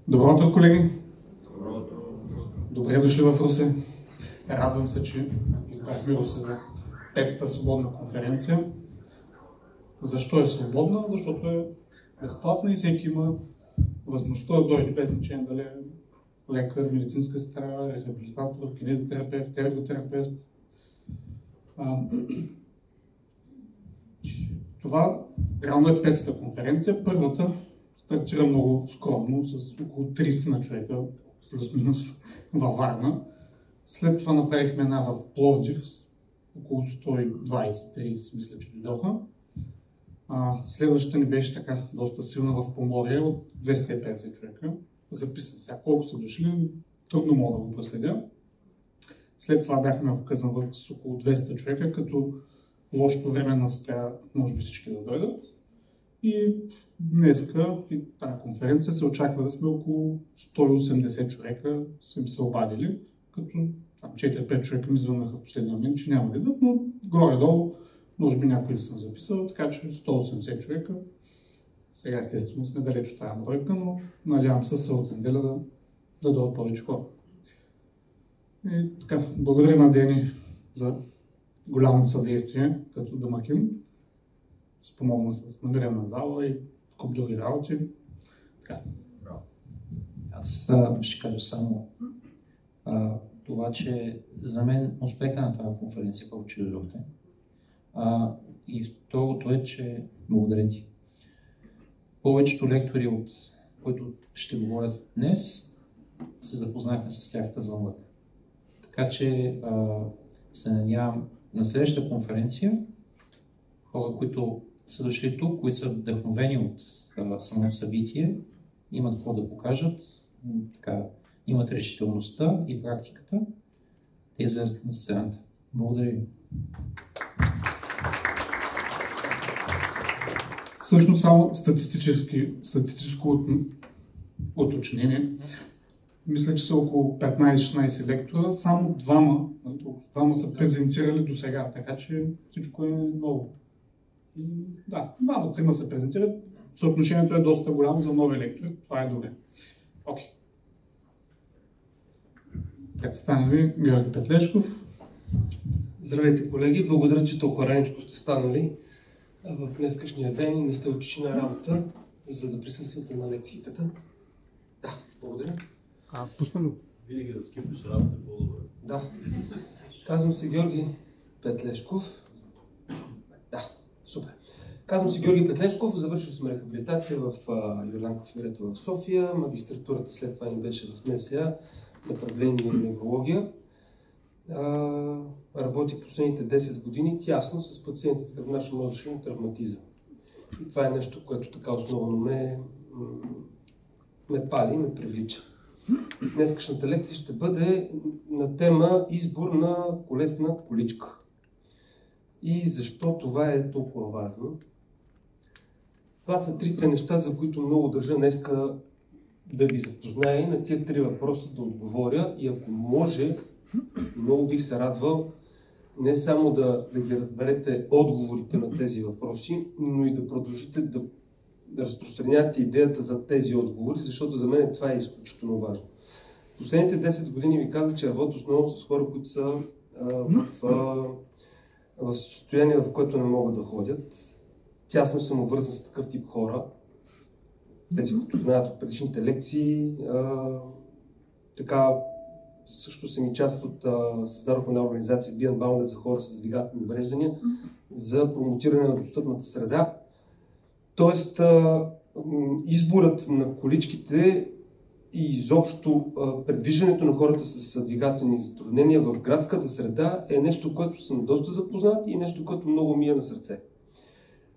Добро утро, колеги! Добре дошли в Русе. Радвам се, че избрахме Русе за 5-та свободна конференция. Защо е свободна? Защото е безплатна и всеки има възможността да дойде, без значение дали е лекар, медицинска сестра, рехабилитатор, кинезитерапевт, ерготерапевт. Това реално е 5-та конференция. Първата стартира много скромно, с около 300 на човека, плюс-минус във Варна. След това направихме една в Пловдив, с около 120-30, мисля, че дойдоха. Следващата ни беше така доста силна в Поморие от 250 човека. Записан сега колко са дошли, трудно мога да го проследя. След това бяхме в Казанлък с около 200 човека, като лошото време наспя, може би всички да дойдат. И днеска и тази конференция се очаква да сме около 180 човека, са им се обадили, като 4-5 човека ми звъннаха в последния момент, че няма да идват, но горе-долу, може би някой да съм записал, така че 180 човека. Сега естествено сме далеч от тази бройка, но надявам се събота неделя да дойдат повече хора. И така, благодаря на Дени за голямото съдействие като домакин. Спомогна с намиране на зала и куп други работи. Така. Аз ще кажа само това, че за мен успеха на тази конференция, колко че дойдохте. И второто е, че благодаря ти. Повечето лектори, от които ще говорят днес, се запознахме с тях тази лък. Така че се надявам на следващата конференция хора, които са дошли тук, които са вдъхновени от само събитие, имат какво да покажат, така, имат решителността и практиката, те излезат на сцената. Благодаря ви. Всъщност само статистическо уточнение. Мисля, че са около 15-16 лектора, само двама са презентирали до сега, така че всичко е ново. И да, 2-3 се презентират. Съотношението е доста голямо за нови лектори. Това е добре. Окей. Представям ви Георги Петлешков. Здравейте, колеги! Благодаря, че толкова раничко сте станали в днескашния ден и не сте отишли на работа, за да присъствате на лекцията. Да, благодаря. Пуснем. Винаги да скипиш работа е по-добре. Да. Казвам се Георги Петлешков. Да, супер. Казвам се Георги Петлешков, завършил съм рехабилитация в Йорданка Филета в София. Магистратурата след това ми беше в НСА, направление неврология. Работих последните 10 години тясно с пациентите с гръбначно-мозъчен травматизъм. И това е нещо, което така основно ме пали и ме привлича. Днескашната лекция ще бъде на тема избор на колесна количка. И защо това е толкова важно? Това са трите неща, за които много държа днеска да ви запозная и на тия три въпроса да отговоря. И ако може, много бих се радвал не само да ги разберете отговорите на тези въпроси, но и да продължите да разпространявате идеята за тези отговори, защото за мен това е изключително важно. Последните 10 години ви казах, че работя основно с хора, които са в състояние, в което не могат да ходят. Тясно съм обвързан с такъв тип хора. Тези, които знаят от предишните лекции, така също съм и част от създадохме на организация Be Unbounded за хора с двигателни увреждания за промотиране на достъпната среда. Тоест, изборът на количките и изобщо предвиждането на хората с двигателни затруднения в градската среда е нещо, което съм доста запознат и нещо, което много ми е на сърце.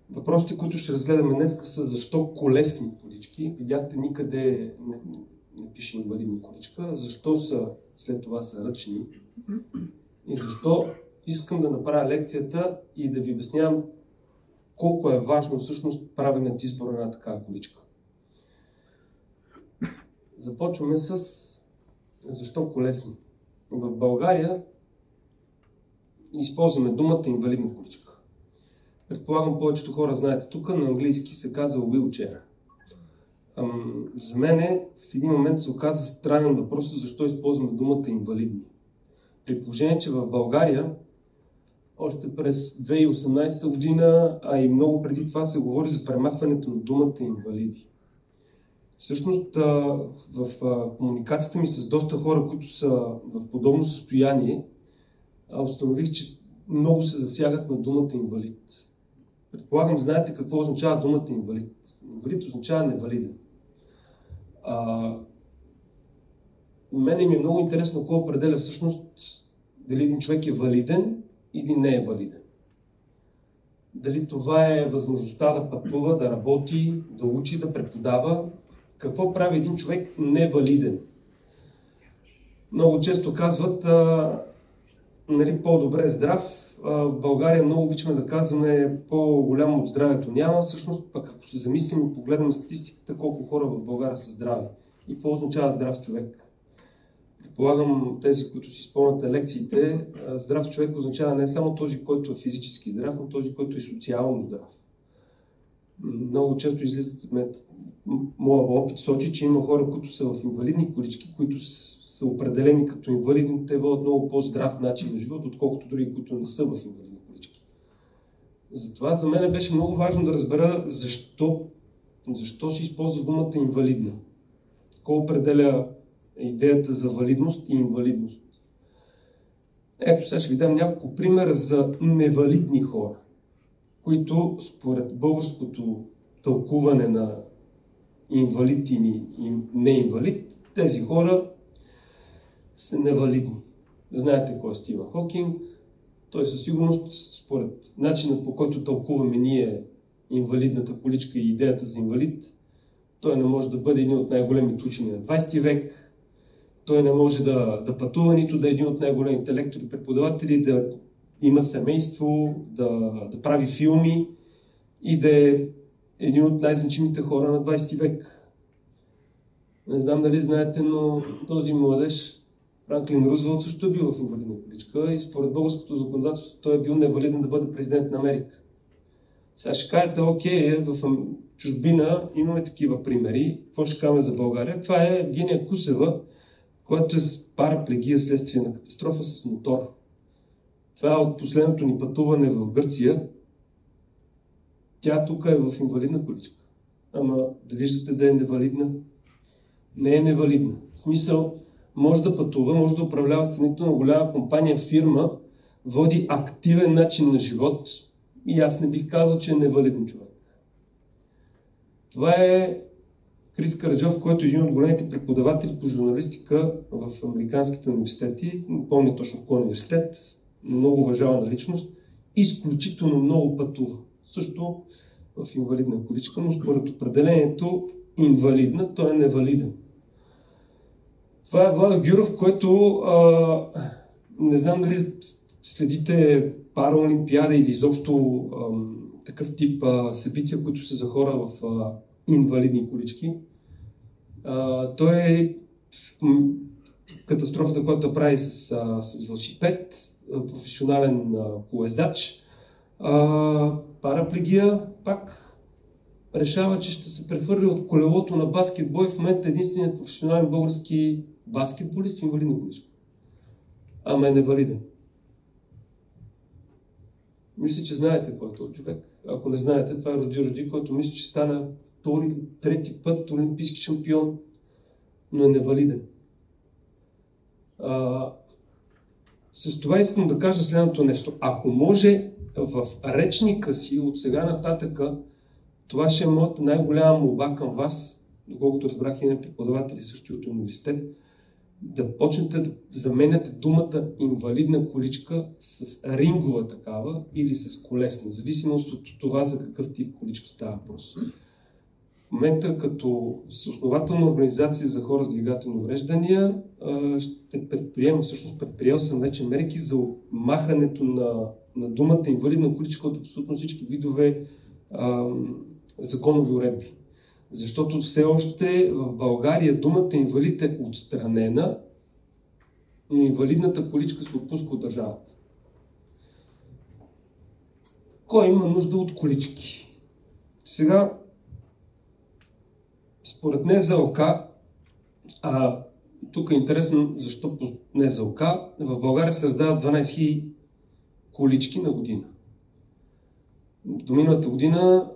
Въпросите, които ще разгледаме днес, са защо колесни колички. Видяхте, никъде не пише инвалидна количка. Защо след това са ръчни. И защо искам да направя лекцията и да ви обяснявам колко е важно всъщност правенето избора на една такава количка. Започваме с защо колесни. В България използваме думата инвалидна количка. Предполагам, повечето хора знаете тук, на английски се казва wheelchair. За мен в един момент се оказа странен въпрос защо използваме думата инвалидни. При положение, че в България още през 2018 година, а и много преди това се говори за премахването на думата инвалиди. Всъщност в комуникацията ми с доста хора, които са в подобно състояние, установих, че много се засягат на думата инвалид. Предполагам, знаете какво означава думата инвалид. Инвалид означава невалиден. Мене ми е много интересно кой определя всъщност дали един човек е валиден или не е валиден. Дали това е възможността да пътува, да работи, да учи, да преподава. Какво прави един човек невалиден? Много често казват, нали, по-добре е здрав. В България много обичаме да казваме по-голямо от здравето няма. Всъщност, пък ако се замислим и погледнем статистиката, колко хора в България са здрави и какво означава здрав човек. Предполагам, тези, които си спомняте лекциите, здрав човек означава не само този, който е физически здрав, но този, който е социално здрав. Много често излизат, моят опит сочи, че има хора, които са в инвалидни колички, които са определени като инвалидни, те водят много по-здрав начин на живот, отколкото други, които не са в инвалидни колички. Затова за мен беше много важно да разбера защо се използва думата инвалидна. Кой определя идеята за валидност и инвалидност. Ето сега ще ви дам няколко примера за невалидни хора, които според българското тълкуване на инвалид или неинвалид, тези хора са невалидни. Знаете кой е Стивън Хокинг. Той със сигурност, според начинът по който тълкуваме ние инвалидната количка и идеята за инвалид, той не може да бъде един от най-големите учени на 20 век. Той не може да пътува, нито да е един от най-големите лектори, преподаватели, да има семейство, да прави филми и да е един от най-значимите хора на 20 век. Не знам дали знаете, но този младеж, Франклин Рузвелт, също е бил в инвалидна количка и според българското законодателство той е бил невалиден да бъде президент на Америка. Сега ще кажете, окей, в чужбина имаме такива примери. Какво ще кажем за България? Това е Евгения Кусева, която е с параплегия следствие на катастрофа с мотор. Това е от последното ни пътуване в Гърция. Тя тук е в инвалидна количка. Ама да виждате да е невалидна? Не е невалидна. В смисъл, може да пътува, може да управлява страните на голяма компания, фирма, води активен начин на живот и аз не бих казал, че е невалиден човек. Това е Крис Караджов, който е един от големите преподаватели по журналистика в американските университети. Не помня точно кой университет, много уважавана личност, изключително много пътува. Също в инвалидна количка, но според определението инвалидна, той е невалиден. Това е Владо Гюров, който не знам дали следите параолимпиада или изобщо такъв тип събития, които са за хора в инвалидни колички. Той е катастрофата, която прави с велосипед, професионален колездач, параплегия, пак решава, че ще се прехвърли от колелото на баскетбол и в момента единственият професионален български баскетболист в инвалидна количка. Ама е невалиден. Мисля, че знаете кой е този човек. Ако не знаете, това е Роди, който мисля, че стана втори, трети път олимпийски шампион, но е невалиден. С това искам да кажа следното нещо. Ако може в речника си от сега нататъка, това ще е моята най-голяма молба към вас, доколкото разбрах и на преподаватели също от университет, да почнете да заменяте думата инвалидна количка с рингова такава или с колесна, в зависимост от това за какъв тип количка става въпрос. В момента като съоснователна организация за хора с двигателни увреждания ще предприел съм вече мерки за махането на думата инвалидна количка от абсолютно всички видове законови уредби. Защото все още в България думата инвалид е отстранена, но инвалидната количка се отпуска от държавата. Кой има нужда от колички? Сега Според НЗОК, тук е интересно защо по НЗОК, в България се раздават 12 000 колички на година. До миналата година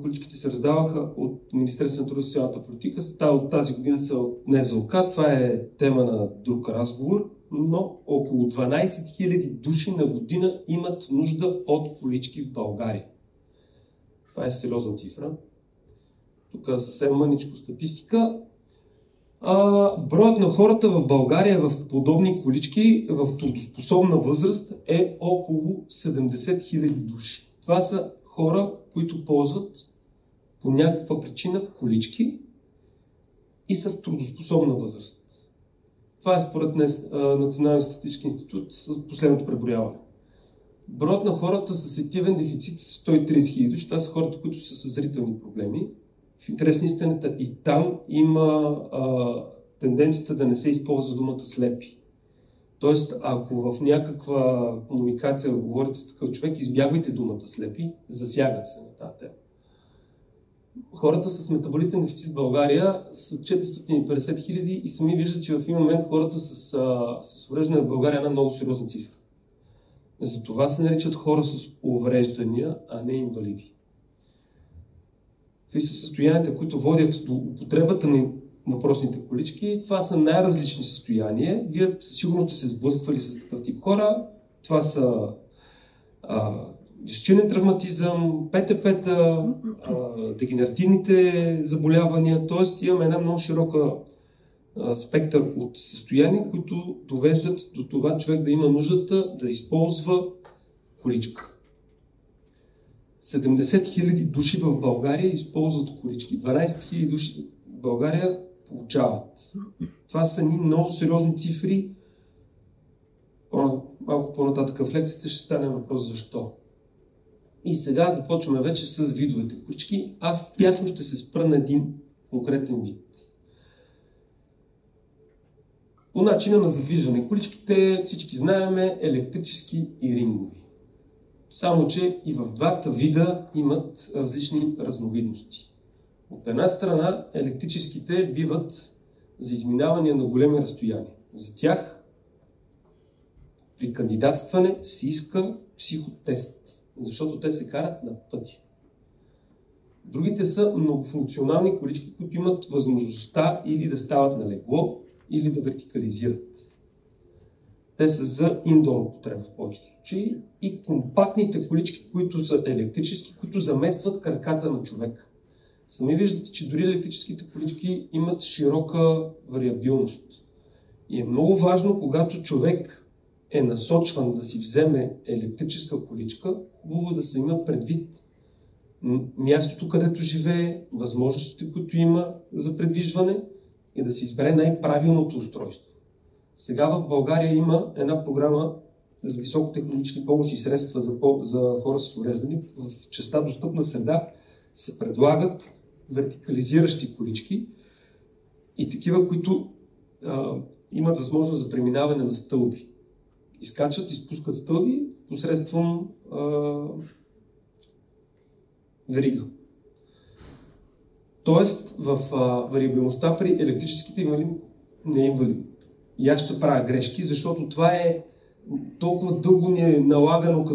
количките се раздаваха от Министерството на труда и социалната политика, от тази година са от НЗОК. Това е тема на друг разговор, но около 12 000 души на година имат нужда от колички в България. Това е сериозна цифра. Тук е съвсем мъничко статистика. Броят на хората в България в подобни колички в трудоспособна възраст е около 70 000 души. Това са хора, които ползват по някаква причина колички и са в трудоспособна възраст. Това е според Националния статистически институт с последното преброяване. Броят на хората с сетивен дефицит са 130 000 души. Това са хората, които са с зрителни проблеми. В интерес на истината и там има тенденцията да не се използва думата слепи. Тоест, ако в някаква комуникация говорите с такъв човек, избягвайте думата слепи, засягат се на тази тема. Хората с метаболитен дефицит в България са 450 000 и сами виждат, че в един момент хората с увреждане в България е една много сериозна цифра. Затова се наричат хора с увреждания, а не инвалиди. Какви са състоянията, които водят до употребата на въпросните колички? Това са най-различни състояния. Вие със сигурност сте се сблъсквали с такъв тип хора. Това са дисчинен травматизъм, ПТП-та, дегенеративните заболявания. Тоест имаме една много широка спектър от състояния, които довеждат до това човек да има нуждата да използва количка. 70 000 души в България използват колички. 12 000 души в България получават. Това са ни много сериозни цифри. Малко по-нататък в лекцията ще стане въпрос защо. И сега започваме вече с видовете колички. Аз ясно ще се спра на един конкретен вид. По начина на задвижване. Количките, всички знаем, електрически и рингови. Само че и в двата вида имат различни разновидности. От една страна, електрическите биват за изминаване на големи разстояния. За тях при кандидатстване се иска психотест, защото те се карат на пъти. Другите са многофункционални колички, които имат възможността или да стават на легло, или да вертикализират. Те са за индор употреба в повечето случаи и компактните колички, които са електрически, които заместват краката на човека. Сами виждате, че дори електрическите колички имат широка вариабилност. И е много важно, когато човек е насочван да си вземе електрическа количка, хубаво да се има предвид мястото, където живее, възможностите, които има за предвижване и да се избере най-правилното устройство. Сега в България има една програма за високотехнологични помощни средства за хора с увреждания. В частта достъпна среда се предлагат вертикализиращи колички и такива, които имат възможност за преминаване на стълби. Изкачат и спускат стълби посредством верига. Тоест, в вариабилността при електрическите инвалиди не е инвалидно. И аз ще правя грешки, защото това е толкова дълго ни е налагано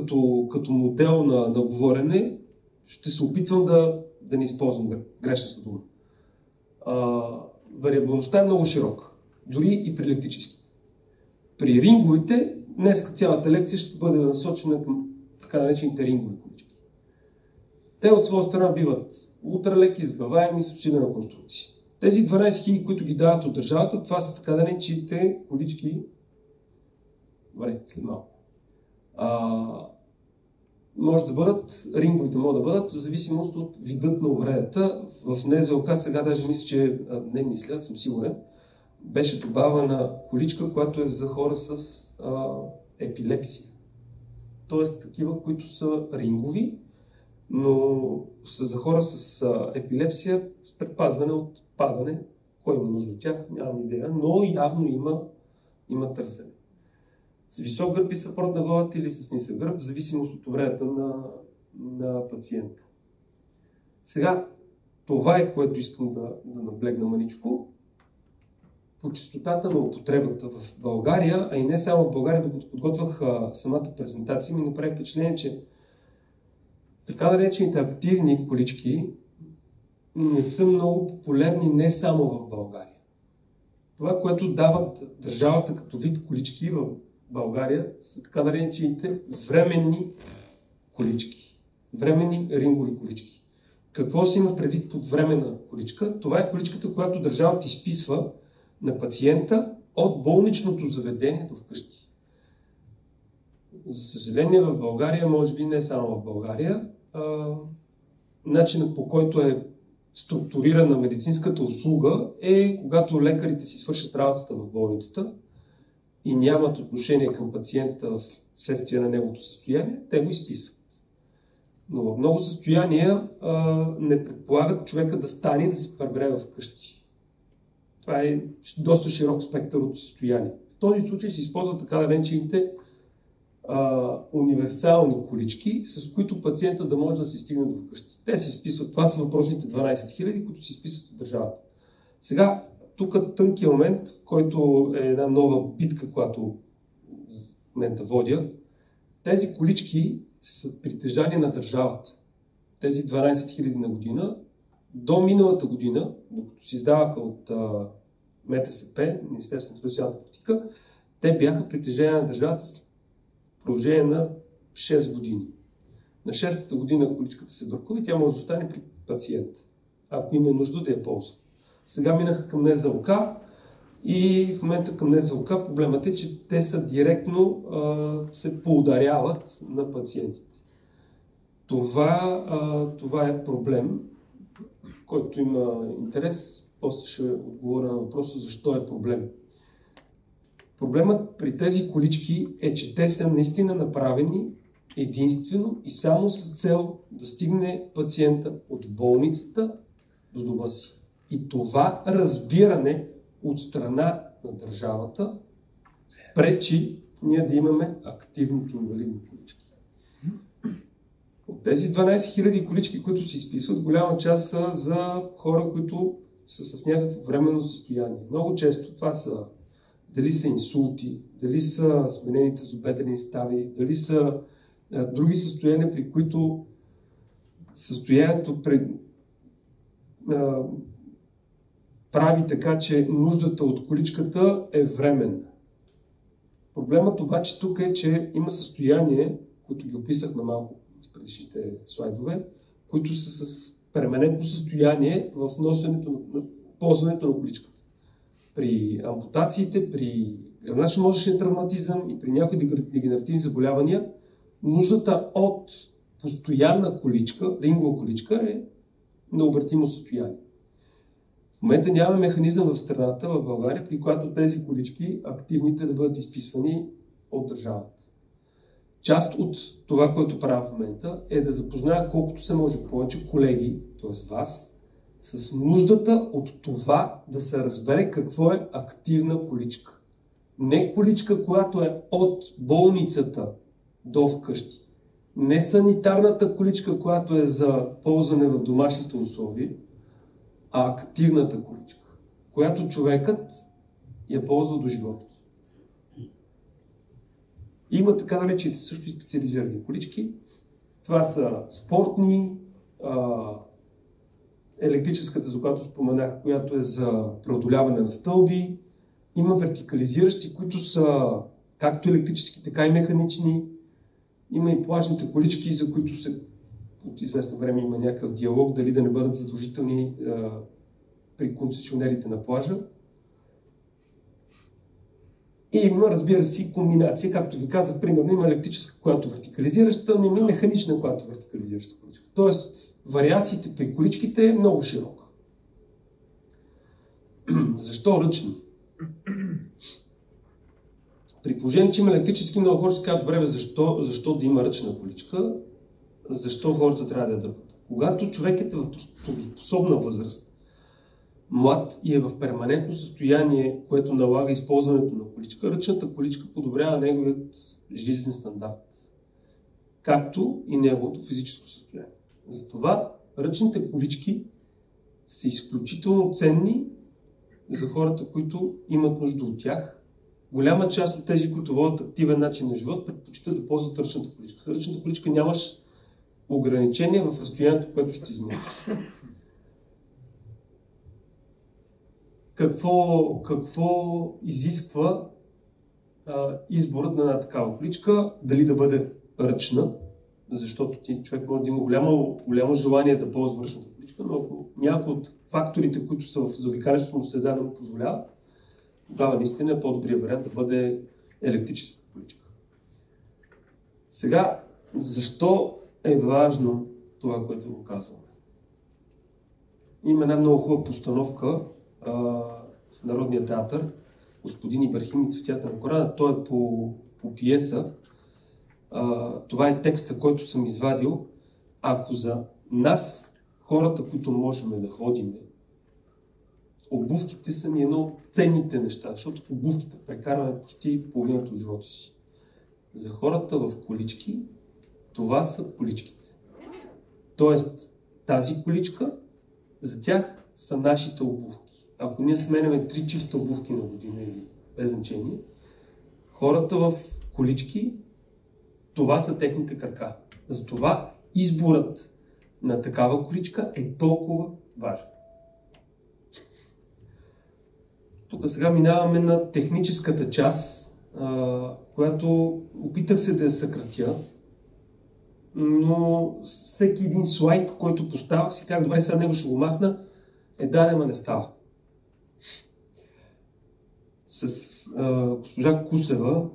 като модел на говорене, ще се опитвам да не използвам грешната дума. Вариабилността е много широка, дори и при електрически. При ринговите, днес цялата лекция ще бъде насочена към така наречените рингови колички. Те от своя страна биват ултралеки, сгъваеми с усилена конструкция. Тези 12 000, които ги дават от държавата, това са така наречените колички. Добре, след малко. Може да бъдат, ринговите могат да бъдат, в зависимост от видът на увредата. В НЗОК сега даже мисля, че не мисля, съм сигурен, беше добавена количка, която е за хора с епилепсия. Тоест такива, които са рингови, но са за хора с епилепсия с предпазване от падане. Кой има нужда от тях, нямам идея, но явно има търсене. С висок гръб и съпорт на главата или с нисък гръб, в зависимост от увредата на пациента. Сега, Това е, което искам да наблегна маничко. По честотата на употребата в България, а и не само в България, докато подготвях самата презентация, ми направи впечатление, че така наречените активни колички не са много популярни не само в България. Това, което дават държавата като вид колички в България, са така наречените временни колички. Временни рингови колички. Какво си има предвид под временна количка? Това е количката, която държавата изписва на пациента от болничното заведение до вкъщи. За съжаление в България, може би не само в България, начинът по който е структурирана медицинската услуга е когато лекарите си свършат работата в болницата и нямат отношение към пациента вследствие на неговото състояние, те го изписват. Но в много състояния не предполагат човека да стане и да се прибере вкъщи. Това е доста широк спектър от състояние. В този случай се използват така наречените универсални колички, с които пациента да може да се стигне до вкъщи. Те се изписват, това са въпросните 12 000, които се изписват от държавата. Сега, тук тънкият момент, който е една нова битка, която в момента водя, тези колички са притежание на държавата. Тези 12 000 на година, до миналата година, докато се издаваха от МТСП, Министерството на социалната политика, те бяха притежание на държавата в продължение на 6 години. На 6-та година количката се бракува и тя може да остане при пациента, ако има нужда да я ползва. Сега минаха към НЗОК и в момента към НЗОК проблемът е, че те са директно се поударяват на пациентите. Това е проблем, който има интерес. После ще отговоря на въпроса защо е проблем. Проблемът при тези колички е, че те са наистина направени единствено и само с цел да стигне пациента от болницата до дома си. И това разбиране от страна на държавата пречи ние да имаме активните инвалидни колички. От тези 12 000 колички, които се изписват, голяма част са за хора, които са с някакво временно състояние. Много често това са дали са инсулти, дали са сменените злобедрени стави, дали са други състояния, при които състоянието прави така, че нуждата от количката е временна. Проблемът обаче тук е, че има състояние, които ги описахме малко в предишните слайдове, които са с перманентно състояние в ползването на количката. При ампутациите, при гръбначно-мозъчния травматизъм и при някои дегенеративни заболявания, нуждата от постоянна количка, рингова количка е необратимо състояние. В момента няма механизъм в страната, в България, при която тези колички, активните, да бъдат изписвани от държавата. Част от това, което правя в момента, е да запозная колкото се може повече колеги, т.е. вас, с нуждата от това да се разбере какво е активна количка. Не количка, която е от болницата до вкъщи. Не санитарната количка, която е за ползване в домашните условия, а активната количка, която човекът я ползва до живота. Има така наречените също и специализирани колички. Това са спортни, електрическата, за която споменах, която е за преодоляване на стълби. Има вертикализиращи, които са както електрически, така и механични. Има и плажните колички, за които от известно време има някакъв диалог, дали да не бъдат задължителни при концесионерите на плажа. И има, разбира се, комбинация, както ви казах, примерно има електрическа, която вертикализираща, но има механична, която вертикализираща количка. Тоест, вариациите при количките е много широка. Защо ръчно? При положение, че има електрически, много хора ще казват, добре, защо да има ръчна количка? Защо хората трябва да я дърпат? Когато човекът е в трудоспособна възраст, млад и е в перманентно състояние, което налага използването на количка, ръчната количка подобрява неговият жизнен стандарт, както и неговото физическо състояние. Затова ръчните колички са изключително ценни за хората, които имат нужда от тях. Голяма част от тези, които водят активен начин на живот, предпочитат да ползват ръчната количка. С ръчната количка нямаш ограничение в разстоянието, което ще измериш. Какво изисква изборът на една такава количка? Дали да бъде ръчна, защото човек може да има голямо желание да ползва ръчната количка, но ако някои от факторите, които са в заобикалящата му среда, не му позволяват, тогава наистина е по-добрият вариант да бъде електрическа количка. Сега, защо е важно това, което го казваме? Има една много хубава постановка в Народния театър, Господин Ибрахим и цветята на Корана. Той е по пиеса. Това е текста, който съм извадил. Ако за нас, хората, които можем да ходим, обувките са ни едно от ценните неща, защото в обувките прекарваме почти половината от живота си. За хората в колички, това са количките. Тоест, тази количка, за тях са нашите обувки. Ако ние сменяме 3 чифта обувки на година или без значение, хората в колички, това са техните крака. Затова изборът на такава количка е толкова важен. Тук сега минаваме на техническата част, която опитах се да я съкратя, но всеки един слайд, който поставях, си казах, добре, сега него ще го махна, ма не става. С госпожа Кусева,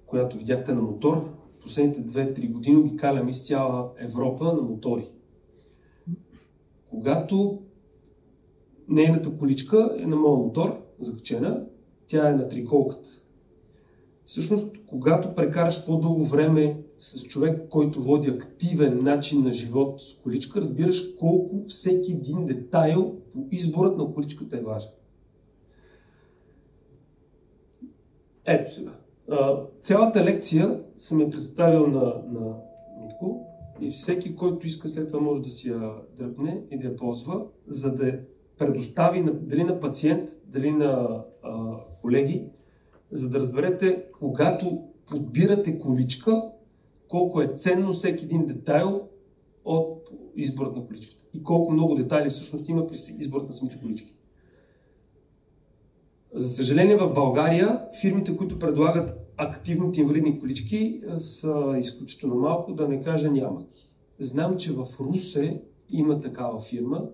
която видяхте на мотор, последните 2-3 години обикалям из цяла Европа на мотори. Когато нейната количка е на моя мотор, закачена, тя е на триколката. Всъщност, когато прекараш по-дълго време с човек, който води активен начин на живот с количка, разбираш колко всеки един детайл по изборът на количката е важен. Ето сега. Цялата лекция съм я представил на Митко и всеки, който иска след това може да си я дръпне и да я ползва, за да предостави дали на пациент, дали на колеги, за да разберете, когато подбирате количка, колко е ценно всеки един детайл от изборът на количката. И колко много детайли всъщност има при изборът на самите колички. За съжаление в България фирмите, които предлагат активните инвалидни колички, са изключително малко, да не кажа няма. Знам, че в Русе има такава фирма,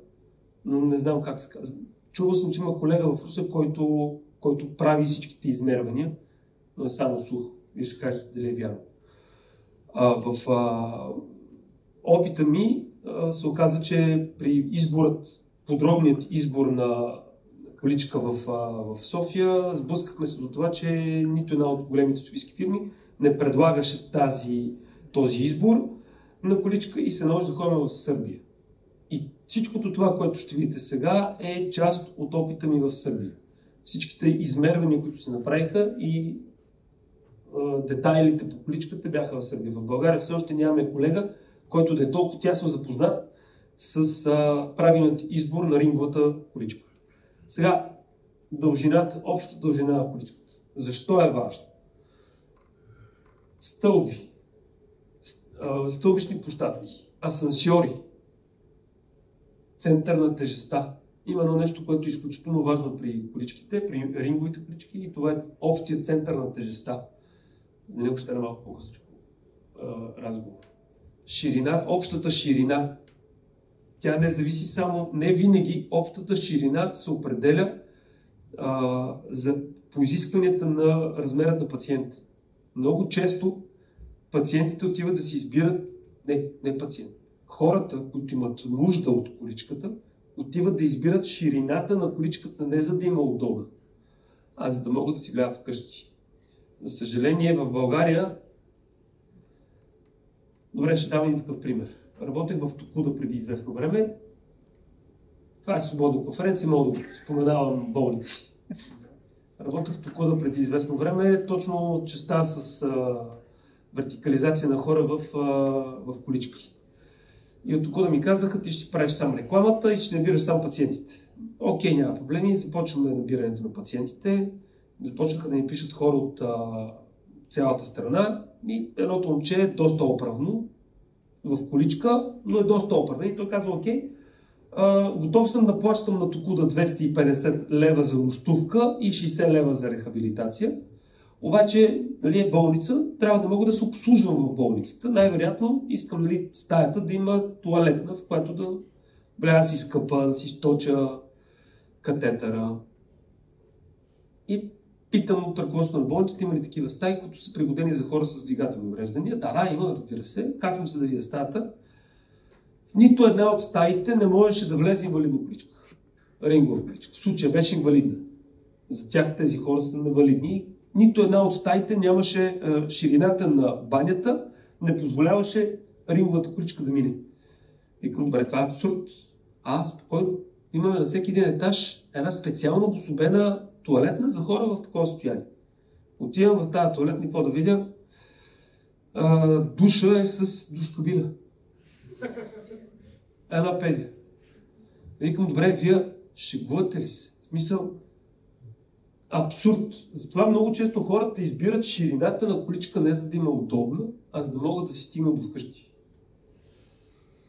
но не знам как се казва. Чувал съм, че има колега в Русе, който прави всичките измервания, но е само слух. Вие ще кажете дали е вярно. В опита ми се оказа, че при подробният избор на количка в София, сблъскахме се до това, че нито една от големите софийски фирми не предлагаше този избор на количка и се наложи да ходим в Сърбия. И всичкото това, което ще видите сега, е част от опита ми в Сърбия. Всичките измервания, които се направиха и детайлите по количката бяха в Сърбия. В България все още нямаме колега, който да е толкова тясно запознат с правилният избор на ринговата количка. Сега, общата дължина на количката. Защо е важно? Стълби, стълбищни площадки, асансьори, център на тежестта. Има едно нещо, което е изключително важно при количките, при ринговите колички, и това е общият център на тежестта. На него ще е малко по-късно разговор. Общата ширина. Тя не зависи само, не винаги общата ширина се определя по изискванията на размерът на пациента. Много често пациентите отиват да си избират, не пациент, хората, които имат нужда от количката, отиват да избират ширината на количката не за да има удобно, а за да могат да си влязат вкъщи. За съжаление в България, добре, ще дам един такъв пример. Работех в Токуда преди известно време. Това е свободна конференция, мога да споменавам болници. Работех в Токуда преди известно време, точно частта с вертикализация на хора в колички. И от тук да ми казаха, ти ще си правиш сам рекламата и ще набираш сам пациентите. Окей, няма проблеми, започваме набирането на пациентите. Започнаха да ни пишат хора от цялата страна и едното момче е доста оправно, в количка, но е доста оправен. И той казва, окей, готов съм да плащам на Токуда 250 лева за нощувка и 60 лева за рехабилитация. Обаче, нали, е болница, трябва да мога да се обслужвам в болницата. Най-вероятно искам, нали, стаята да има тоалетна, в която да си скъпа, да си сточа катетъра. И питам от ръководството на болницата, има ли такива стаи, които са пригодени за хора с двигателни увреждания. Да, има, разбира се. Качвам се да видя стаята. В нито една от стаите не можеше да влезе инвалидна количка. Рингова количка. В случая беше инвалидна. За тях тези хора са невалидни. Нито една от стаите нямаше ширината на банята, не позволяваше ринговата количка да мине. Викам, добре, това е абсурд. Спокойно. Имаме на всеки един етаж една специално обособена тоалетна за хора в такова състояние. Отивам в тази тоалетна и какво да видя? Душа е с душ-кабина. Една педия. Викам, добре, вие шегувате ли се? В смисъл, абсурд. Затова много често хората избират ширината на количка не за да има удобно, а за да могат да си стигнат до вкъщи.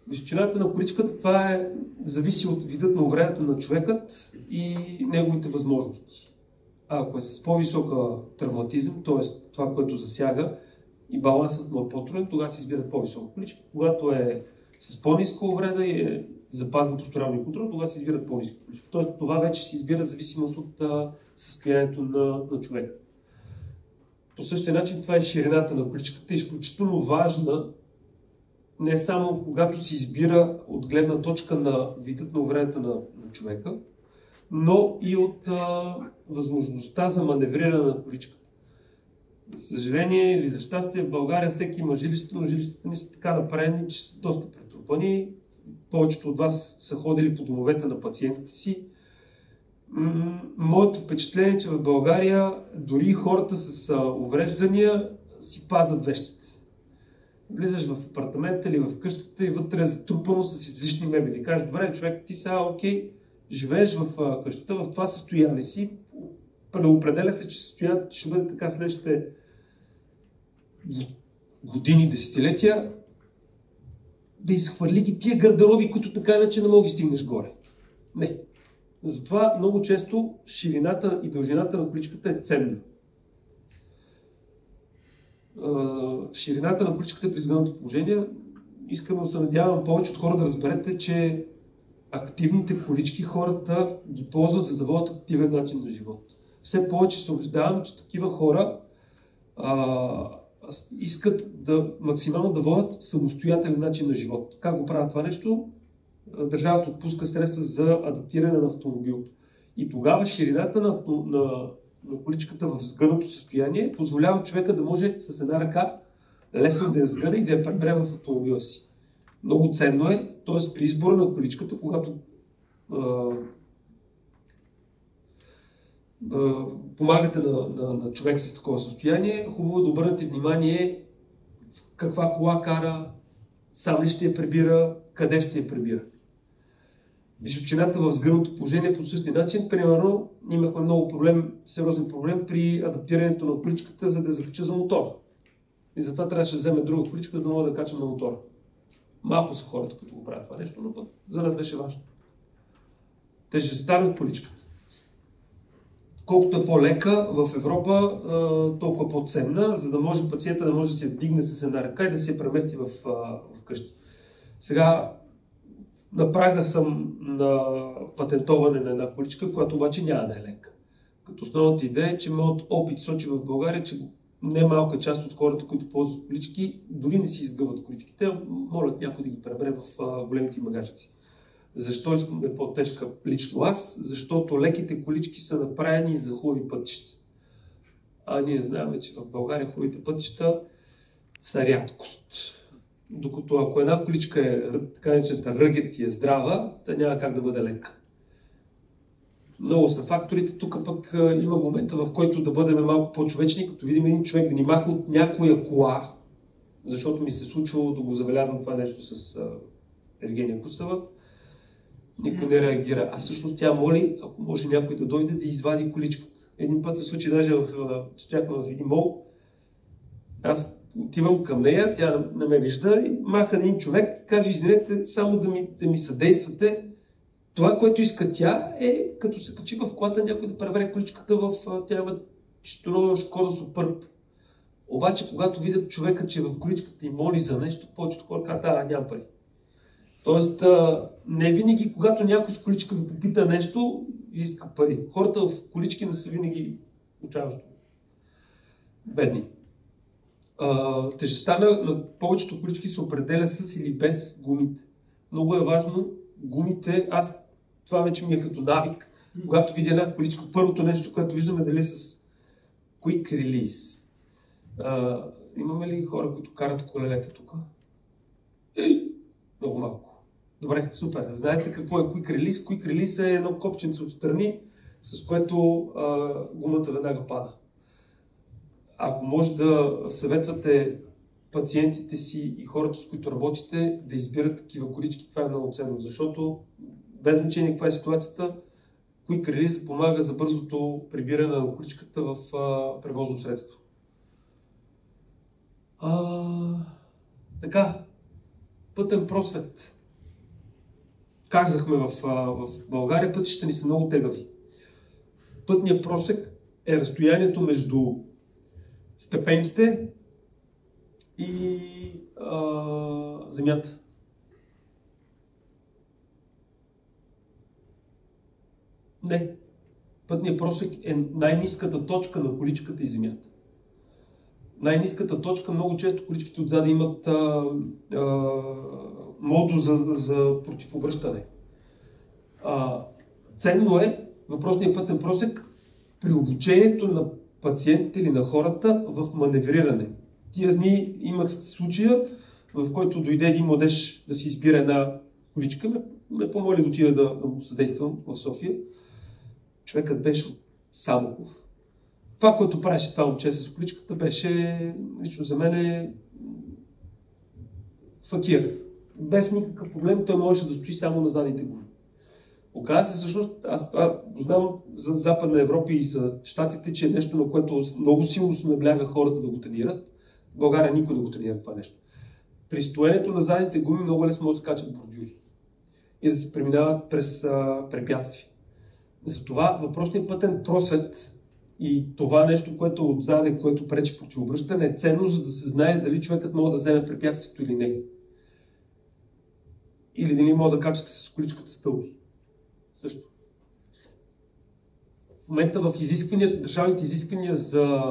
Височината на количката, това зависи от видът на увредата на човекът и неговите възможности. Ако е с по-висока травматизъм, т.е. това, което засяга и балансът му е по-труден, тогава се избират по-висока количка. Когато е с по-ниска увреда и е запазен постоянния контрол, тогава се избират по-ниска количка. Т.е. това вече се избира в зависимост от състоянието на човека. По същия начин това е ширината на количката, изключително важна, не само когато се избира от гледна точка на видът на увредата на човека, но и от възможността за маневриране на количката. За съжаление или за щастие, в България всеки има жилище, но жилищата ни са така направени, че са доста претрупани. Повечето от вас са ходили по домовете на пациентите си. Моето впечатление е, че в България дори хората с увреждания си пазят вещите. Влизаш в апартамента или в къщата и вътре е затрупано с излишни мебели. Кажеш, добре, човек, ти сега, окей, живееш в къщата, в това състояние си, предопределя се, че състоянието ще бъде така следващите години, десетилетия, да изхвърли ги тия гардероби, които така иначе не мога да стигнеш горе. Не. Затова много често ширината и дължината на количката е ценна. Ширината на количката е при сгънато положение. Искрено се надявам повече от хора да разберете, че активните колички хората ги ползват, за да водят активен начин на живот. Все повече се убеждавам, че такива хора искат максимално да водят самостоятелен начин на живот. Как го правят това нещо? Държавата отпуска средства за адаптиране на автомобил. И тогава ширината на количката в сгънато състояние позволява човека да може с една ръка лесно да я сгъне и да я пребере в автомобила си. Много ценно е, т.е. при избора на количката, когато помагате на човек с такова състояние, хубаво да обърнете внимание в каква кола кара, сам ли ще я прибира, къде ще я прибира. Височината в сгънато положение по същия начин, примерно, имахме много сериозен проблем при адаптирането на количката, за да я закача за мотора. И затова трябваше да вземе друга количка, за да мога да качам на мотора. Малко са хората, които го правят това нещо, но пък за нас беше важно. Тежестта на количката. Колкото е по-лека в Европа, толкова по-ценна, за да може пациента да може да се вдигне с една ръка и да се премести в къщи. Сега на прага съм на патентоване на една количка, която обаче няма да е лека. Като основната идея е, че моят опит сочи в България, че немалка част от хората, които ползват колички, дори не си изгъват количките, молят някой да ги пребере в големите багажници. Защо искам да е по-тежка лично аз? Защото леките колички са направени за хубави пътища. А ние знаем, че в България хубавите пътища са рядкост. Докато ако една количка е така наречената ръгет и е здрава, тя няма как да бъде лека. Много са факторите. Тук пък има момента, в който да бъдем малко по-човечни, като видим един човек да ни маха от някоя кола, защото ми се е случвало да го забелязвам това нещо с Евгения Кусева. Никой не реагира. А всъщност тя моли, ако може някой да дойде да извади количката. Един път се случи, даже стояхме в един мол. Аз отивам към нея, тя не ме вижда и маха на един човек, казва, извинете, само да ми съдействате. Това, което иска тя е, като се качи в колата, някой да превере количката в тя има чисто Шкода Суперб. Обаче, когато видят човека, че в количката и моли за нещо, повечето хора казват, няма пари. Тоест, не винаги, когато някой с количка ви попита нещо, иска пари. Хората в колички не са винаги учаващо бедни. Тежестта на повечето колички се определя с или без гумите. Много е важно гумите, това вече ми е като навик, когато видя една количка, първото нещо, което виждаме, дали с Quick Release. Имаме ли хора, които карат колелета тук? Много малко. Добре, супер. Знаете какво е Quick Release? Quick Release е едно копченце отстрани, с което гумата веднага пада. Ако може да съветвате пациентите си и хората, с които работите, да избират такива колички, това е много ценно, защото без значение каква е ситуацията, Quick Release помага за бързото прибиране на количката в превозно средство. Така, пътен просвет. Казахме в България, пътищата ни са много тегави. Пътният просек е разстоянието между степенките и земята. Не. Пътният просек е най-ниската точка на количката и земята. Най-ниската точка, много често количките отзади имат модул за противообръщане. Ценно е въпросният пътен просек при обучението на пациентите или на хората в маневриране. Тия дни имах случая, в който дойде един младеж да си избира една количка, ме помоли да отида да му съдействам в София. Човекът беше от Самоков. Това, което правеше това момче с количката, беше лично за мен факир. Без никакъв проблем той можеше да стои само на задните гуми. Оказва се всъщност, аз знам за Западна Европа и за Щатите, че е нещо, на което много силно се набляга хората да го тренират. В България никой не го тренира това нещо. При стоенето на задните гуми много лесно може да се качат бордюри и да се преминават през препятствия. Затова въпросният пътен просвет и това нещо, което е отзаде, което пречи противообръщане, е ценно, за да се знае дали човекът може да вземе препятствието или не. Или дали може да качате с количката стълби. Също. В момента в държавните изисквания за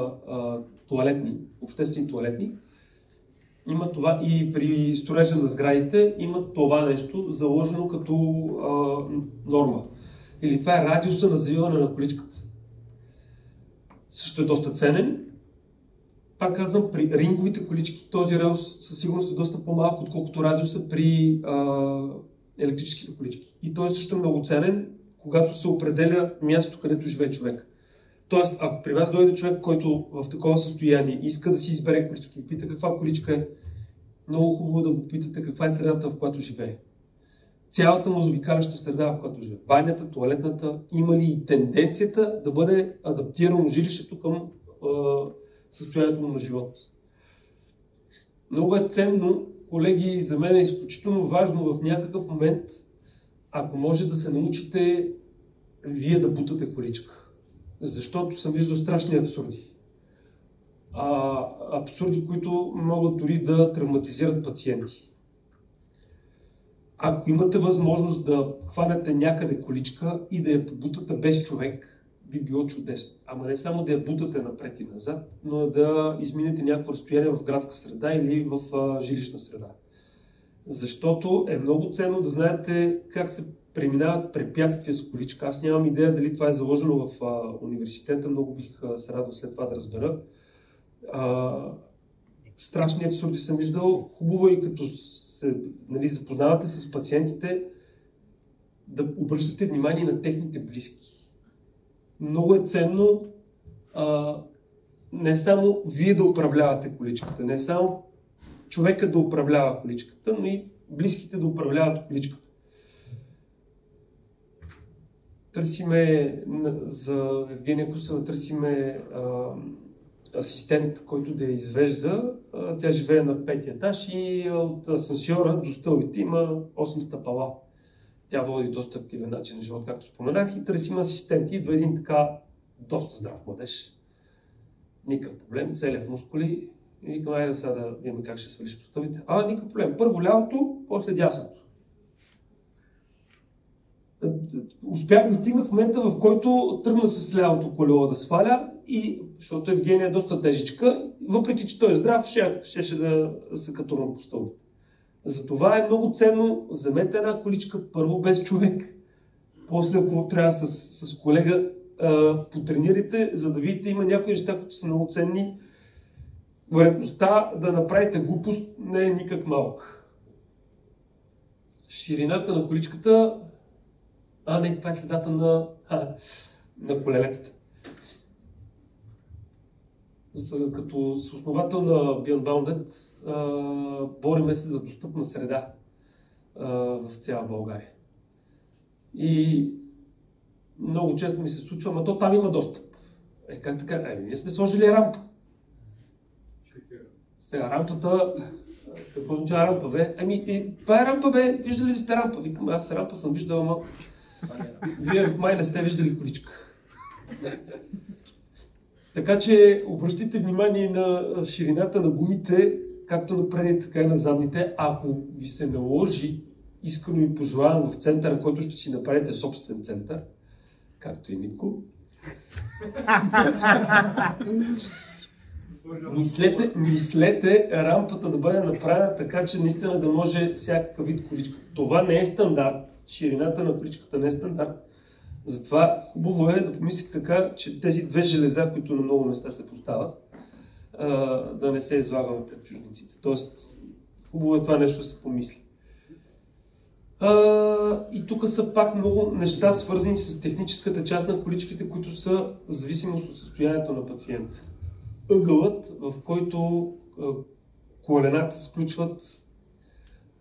тоалетни, обществени тоалетни, има това и при строежа на сградите има това нещо заложено като норма. Или това е радиуса на завиване на количката. Също е доста ценен. Пак казвам, при ринговите колички този радиус със сигурност е доста по-малко, отколкото радиуса при електрическите колички. И той е също много ценен, когато се определя място, където живее човек. Тоест, ако при вас дойде човек, който в такова състояние иска да си избере колички и пита каква количка е, много хубаво да го питате каква е средата, в която живее. Цялата му заобикаляща среда, в която живее. Банята, тоалетната, има ли и тенденцията да бъде адаптирано жилището към състоянието му на живот. Много е ценно, колеги, за мен е изключително важно в някакъв момент, ако може да се научите вие да бутате количка. Защото съм виждал страшни абсурди. Абсурди, които могат дори да травматизират пациенти. Ако имате възможност да хванете някъде количка и да я побутате без човек, би било чудесно. Ама не само да я бутате напред и назад, но да изминете някакво разстояние в градска среда или в жилищна среда. Защото е много ценно да знаете как се преминават препятствия с количка. Аз нямам идея дали това е заложено в университета, много бих се радвал след това да разбера. Страшни абсурди съм виждал. Хубаво и като се запознавате с пациентите, да обръщате внимание на техните близки. Много е ценно не само вие да управлявате количката, не само човека да управлява количката, но и близките да управляват количката. Търсиме за Евгения Кусева, търсиме асистент, който да я извежда. Тя живее на 5-ти етаж и от асансьора до стълбите има 8 стъпала. Тя води доста активен начин на живот, както споменах, и търсим асистенти. Идва един така доста здрав младеж. Никакъв проблем, целият мускули. И викам, айде сега да видим как ще свалиш по стълбите. Никакъв проблем. Първо лявото, после дясното. Успях да стигна в момента, в който тръгна с лявото колело да сваля, и защото Евгения е доста тежичка, въпреки че той е здрав, щеше да се катурна по стълбите. Затова е много ценно, вземете една количка, първо без човек, после ако трябва с колега, потренирайте, за да видите, има някои неща, които са много ценни. Вероятността да направите глупост не е никак малка. Ширината на количката, това е следата на колелетата. Като с основател на Beyond Bounded, бориме се за достъпна среда в цяла България. И много често ми се случва, ама то там има достъп. Как така? Ние сме сложили рампа. Сега рампата, какво означава рампа, бе? Това е рампа, бе, виждали ли сте рампа? Викам, аз рампа съм виждал, ама вие май не сте виждали количка. Така че обръщайте внимание на ширината на гумите, както на предните, така и на задните. Ако ви се наложи, искрено ви пожелавам в центъра, който ще си направите собствен център, както и Митко. Мислете рампата да бъде направена така, че наистина да може всякакъв вид количка. Това не е стандарт. Ширината на количката не е стандарт. Затова хубаво е да помислите така, че тези две железа, които на много места се поставят, да не се излагаме пред чужденците. Тоест, хубаво е това нещо да се помисли. И тук са пак много неща, свързани с техническата част на количките, които са в зависимост от състоянието на пациента. Ъгълът, в който колената се включват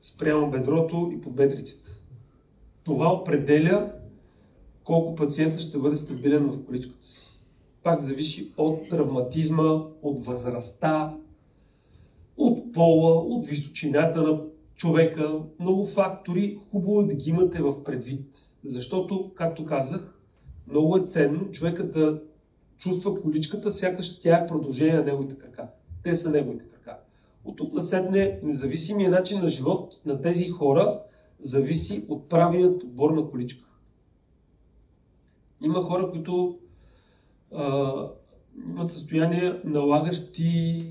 спрямо бедрото и подбедрицата. Това определя колко пациентът ще бъде стабилен в количката си. Пак зависи от травматизма, от възрастта, от пола, от височината на човека. Много фактори, хубаво е да ги имате в предвид. Защото, както казах, много е ценно човекът да чувства количката, сякаш тя е продължение на неговите крака. Те са неговите крака. От тук насетне независимия начин на живот на тези хора зависи от правилният подбор на количка. Има хора, които имат състояния, налагащи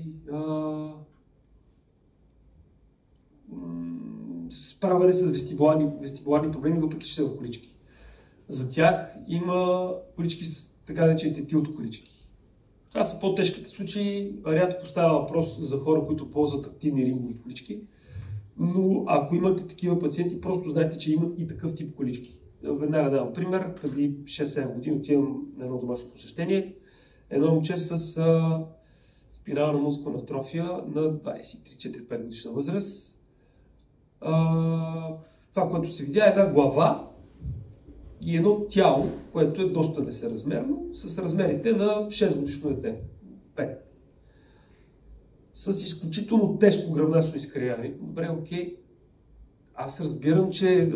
справяне с вестибуларни проблеми, въпреки че са в колички. За тях има колички с така наречените тилт колички. Това са по-тежките случаи. Рядко става въпрос за хора, които ползват активни рингови колички. Но ако имате такива пациенти, просто знаете, че имат и такъв тип колички. Веднага давам пример. Преди 6-7 години отивам на едно домашно посещение. Едно момче с спинална мускулна атрофия на 23-4-5 годишна възраст. Това, което се видя, е една глава и едно тяло, което е доста несъразмерно, с размерите на 6 годишно дете. 5. С изключително тежко гръбначно изкривяване. Добре, окей. Аз разбирам, че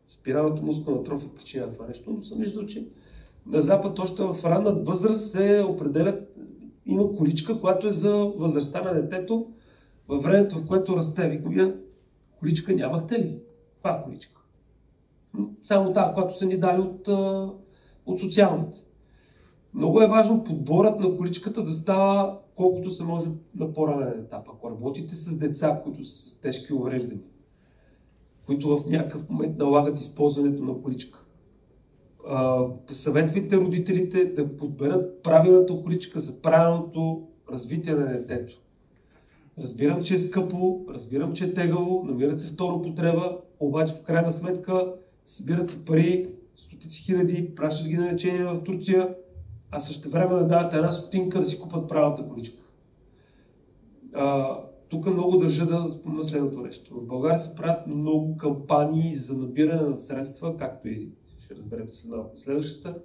спиралната мускулна атрофия причина това нещо, но съм виждал, че на Запад още в ранна възраст се определят, има количка, която е за възрастта на детето във времето, в което расте. Викам, количка нямахте ли? Каква количка? Само тази, която са ни дали от социалните. Много е важно подборът на количката да става колкото се може на по-ранен етап. Ако работите с деца, които са с тежки увреждания, които в някакъв момент налагат използването на количка, съветвайте родителите да подберат правилната количка за правилното развитие на детето. Разбирам, че е скъпо, разбирам, че е тегаво, намират се втора употреба, обаче в крайна сметка събират се пари, стотици хиляди, пращат ги на лечение в Турция, а също време да дават една стотинка да си купат правилната количка. тук много държа да спомня следното нещо. В България се правят много кампании за набиране на средства, както и ще разберете следващата,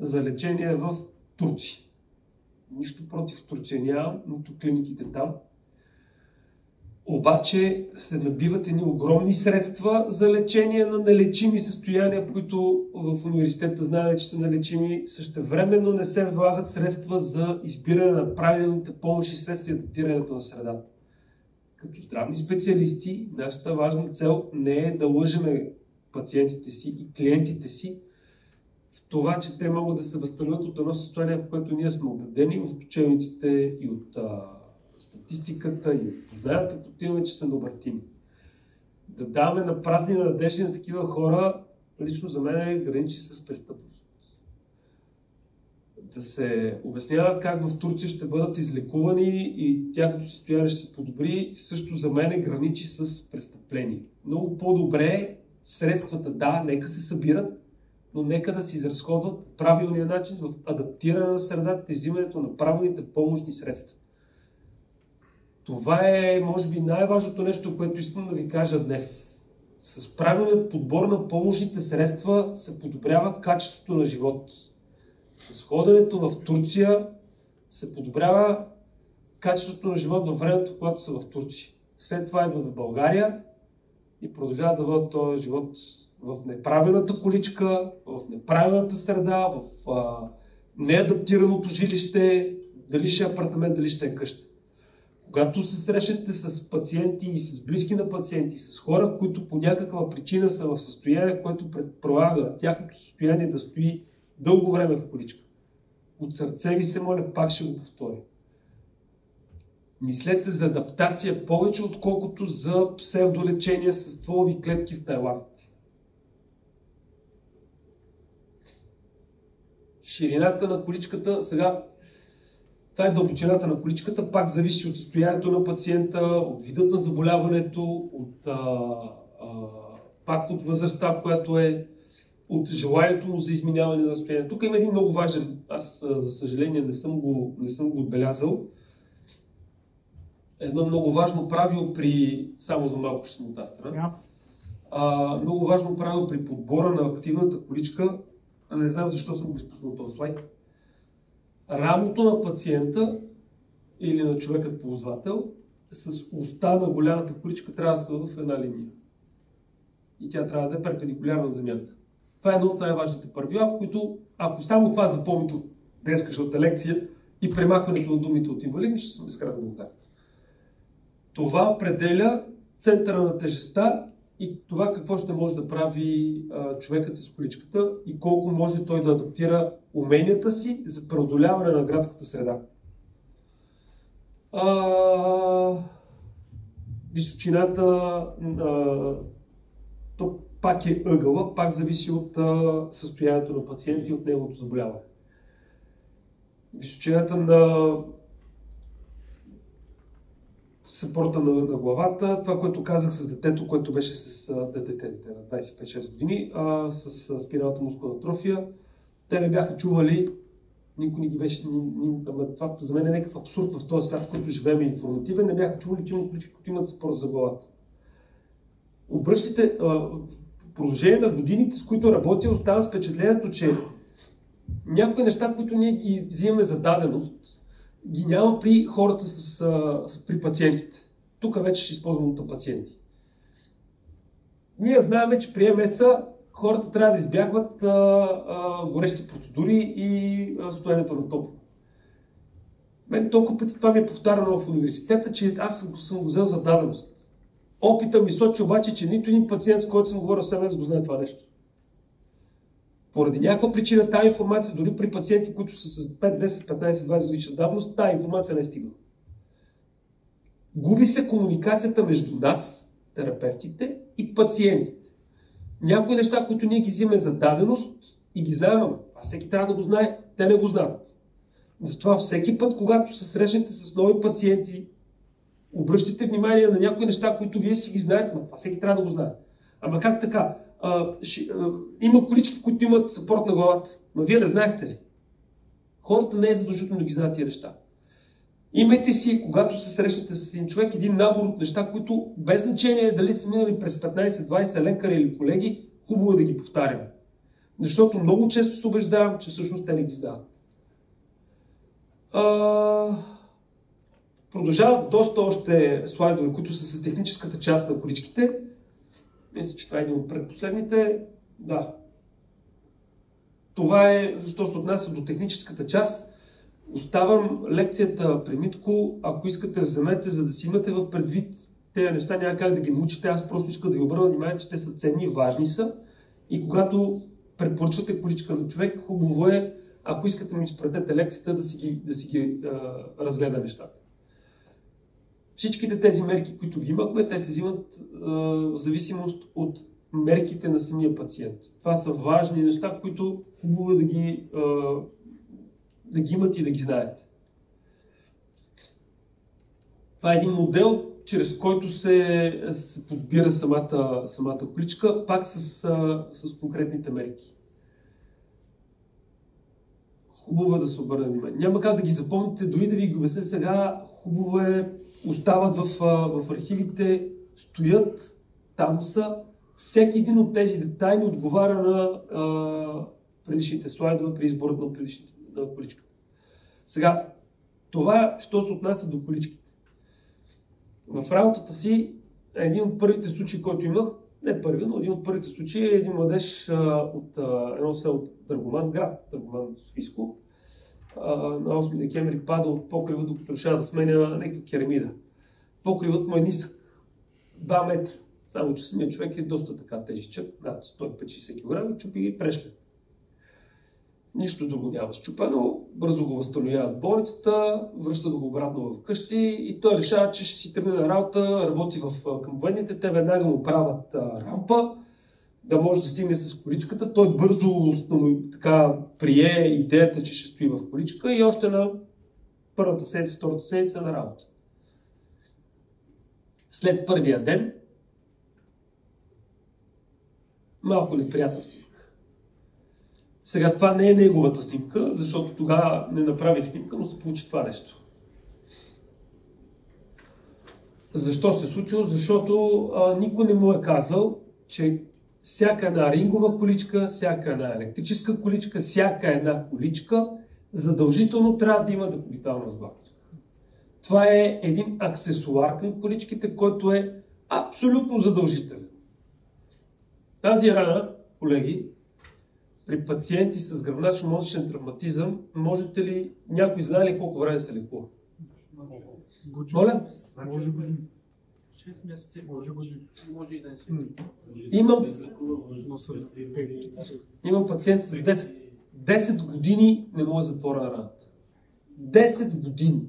за лечение в Турция. Нищо против Турция нямам, нито клиниките там. Обаче се набиват едни огромни средства за лечение на нелечими състояния, които в университета знаем, че са нелечими. Същевременно не се влагат средства за избиране на правилните помощи средства и адаптирането на средата. Като здравни специалисти, нашата важна цел не е да лъжеме пациентите си и клиентите си в това, че те могат да се възстановят от едно състояние, в което ние сме убедени в учебниците и от статистиката и от познанията, които имаме, че са необратими. Да даваме на празни надежди на такива хора, лично за мен граничи с престъпност. Да се обяснява как в Турция ще бъдат излекувани и тяхното състояние ще се подобри, също за мен граничи с престъпление. Много по-добре средствата, да, нека се събират, но нека да се изразходват по правилния начин в адаптиране на средата и взимането на правилните помощни средства. Това е, може би, най-важното нещо, което искам да ви кажа днес. С правилният подбор на помощните средства се подобрява качеството на живот. С ходенето в Турция се подобрява качеството на живот във времето, когато са в Турция. След това идват в България и продължават да водят този живот в неправилната количка, в неправилната среда, в неадаптираното жилище, дали ще е апартамент, дали ще е къща. Когато се срещнете с пациенти и с близки на пациенти, с хора, които по някаква причина са в състояние, което предполага тяхното състояние да стои дълго време в количка, от сърце ви се моля, пак ще го повторя. Мислете за адаптация повече, отколкото за псевдолечение с стволови клетки в Тайланд. Ширината на количката, сега, това е дълбочината на количката, пак зависи от състоянието на пациента, от видът на заболяването, пак от възрастта, която е, от желанието му за изменяване на състоянието. Тук има един много важен, аз за съжаление не съм го отбелязал, едно много важно правило при, само за малко ще съм от тази страна, много важно правило при подбора на активната количка, не знам защо съм го изпуснал този слайд. Рамото на пациента или на човекът ползвател с уста на голямата количка трябва да са в една линия. И тя трябва да е перпендикулярна на земята. Това е едно от най-важните правила, които, ако само това запомните от днескашната лекция и премахването на думите от инвалидни, ще съм безкрайно благодарен. Това определя центъра на тежестта и това какво ще може да прави човекът с количката и колко може той да адаптира уменията си за преодоляване на градската среда. Височината, то пак е ъгъла, пак зависи от състоянието на пациента и от неговото заболяване. Височината на съпорта на главата, това, което казах с детето, което беше с детете на 25-6 години, с спиналната мускулна атрофия. Те не бяха чували, никой не ги беше, това за мен е някакъв абсурд в този свят, в който живеем информативен, не бяха чували, че има колички, които имат съпорт за главата. Обръщате, в продължение на годините, с които работя, оставам с впечатлението, че някои неща, които ние ги взимаме за даденост, ги няма при хората, при пациентите. Тук вече ще използвам от пациенти. Ние знаем, че при МС хората трябва да избягват горещи процедури и стоянето на топло. Мен толкова пъти това ми е повтаряно в университета, че аз съм го взел за даденост. Опита ми сочи обаче, че нито един пациент, с който съм говорил с МС, го знае това нещо. Поради някаква причина тази информация, дори при пациенти, които са с 5, 10, 15, 20 годишна давност, тази информация не е стигнала. Губи се комуникацията между нас, терапевтите и пациентите. Някои неща, които ние ги взимаме за даденост и ги знаем, а всеки трябва да го знае, те не го знаят. Затова всеки път, когато се срещнете с нови пациенти, обръщайте внимание на някои неща, които вие си ги знаете, но това всеки трябва да го знае. Ама как така? Има колички, които имат съпорт на главата. Но вие не знаехте ли? Хората не е задължително да ги знаят тия неща. Имайте си, когато се срещнете с един човек, един набор от неща, които без значение дали са минали през 15-20 лекари или колеги, хубаво е да ги повтаряме. Защото много често се убеждавам, че всъщност те не ги знаят. Продължават доста още слайдове, които са с техническата част на количките. Мисля, че това е един от предпоследните. Да. Това е, защо се отнася до техническата част. Оставам лекцията при Митко, ако искате вземете, за да си имате в предвид тези неща, няма как да ги научите. Аз просто искам да ви обърна внимание, че те са ценни, важни са. И когато препоръчвате количка на човек, хубаво е, ако искате да ми изпратете лекцията, да си ги разгледа нещата. Всичките тези мерки, които ги имахме, те се взимат в зависимост от мерките на самия пациент. Това са важни неща, които хубаво е да ги имате и да ги знаете. Това е един модел, чрез който се подбира самата количка, пак с конкретните мерки. Хубаво е да се обърне внимание. Няма как да ги запомните, дори да ви ги обясня сега, хубаво е, остават в архивите, стоят, там са. Всеки един от тези детайли отговаря на предишните слайдове при изборът на количката. Сега, това, що се отнася до количките. В работата си, един от първите случаи, който имах, не първи, но един от първите случаи е един младеж от едно село от Дъргоман, град Дъргоман, Софийско. На 8 декември пада от покрива, докато решава да сменя някаква керамида. Покривът му е нисък, 2 метра. Само че самият човек е доста така тежичък, да, 150 кг, чупи и прешля. Нищо друго няма счупено, бързо го възстановява в болницата, връща го обратно в къщи и той решава, че ще си тръгне на работа, работи към военните, те веднага му правят рампа, да може да стигне с количката. Той бързо така прие идеята, че ще стои в количка и още на първата седмица, втората седмица на работа. След първия ден малко неприятна снимка. Сега това не е неговата снимка, защото тогава не направих снимка, но се получи това нещо. Защо се случило? Защото никой не му е казал, че всяка една рингова количка, всяка една електрическа количка, всяка една количка задължително трябва да има декубитална сбавка. Това е един аксесуар към количките, който е абсолютно задължителен. Тази рана, колеги, при пациенти с гръбначно-мозъчен травматизъм, можете ли, някой знае ли колко време се лекува? Моля? Може години. 6 месеца, може години. Може и да не си. Имам пациент с 10 години не може да затворя раната. 10 години.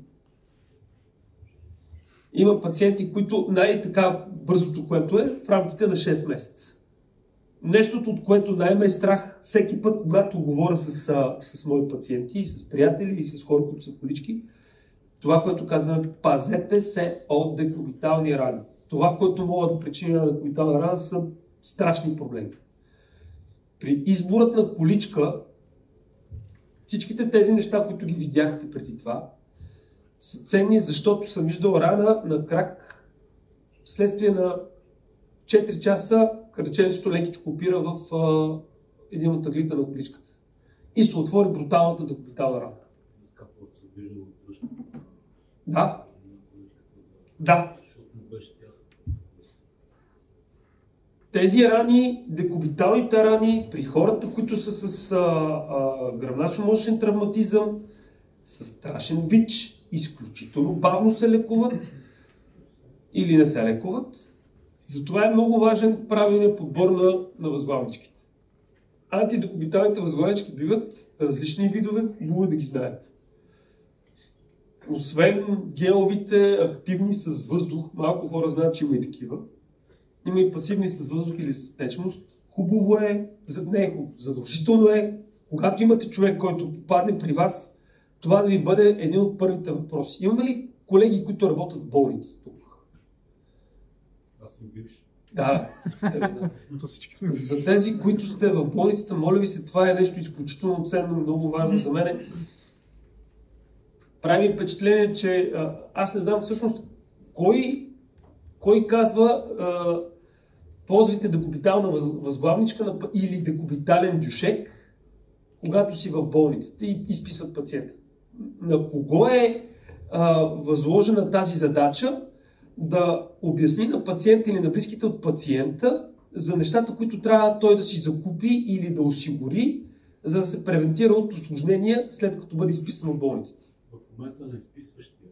Има пациенти, които най-така бързото, което е в рамките на 6 месеца. Нещото, от което най-ме страх всеки път, когато говоря с мои пациенти и с приятели и с хора, които са в колички, това, което казваме, пазете се от декубитални рани. Това, което могат да причини на декубитална рана, са страшни проблеми. При изборът на количка, всичките тези неща, които ги видяхте преди това, са ценни, защото съм виждал рана на крак вследствие на 4 часа кръченцето лекичко опира в един от ъглите на количката. И се отвори бруталната декубитална рана. Да. Да. Тези рани, декубиталните рани, при хората, които са с гръбначно-мозъчен травматизъм, са страшен бич, изключително бавно се лекуват или не се лекуват. Затова е много важен правилният подбор на възглавничките. Антидекубиталните възглавнички биват различни видове, хубаво да ги знаете. Освен геловите, активни с въздух, малко хора знаят, че има и такива. Има и пасивни с въздух или с течност. Хубаво е, задължително е, когато имате човек, който попадне при вас, това да ви бъде един от първите въпроси. Имаме ли колеги, които работят в болница тук? Аз съм бивш. Да. За тези, които сте в болницата, моля ви се, това е нещо изключително ценно, много важно за мен. Прави впечатление, че аз не знам всъщност кой казва ползвайте декубитална възглавничка или декубитален дюшек, когато си в болницата и изписват пациента. На кого е възложена тази задача да обясни на пациента или на близките от пациента за нещата, които трябва той да си закупи или да осигури, за да се превентира от усложнения, след като бъде изписан от болницата? В момента на изписващия.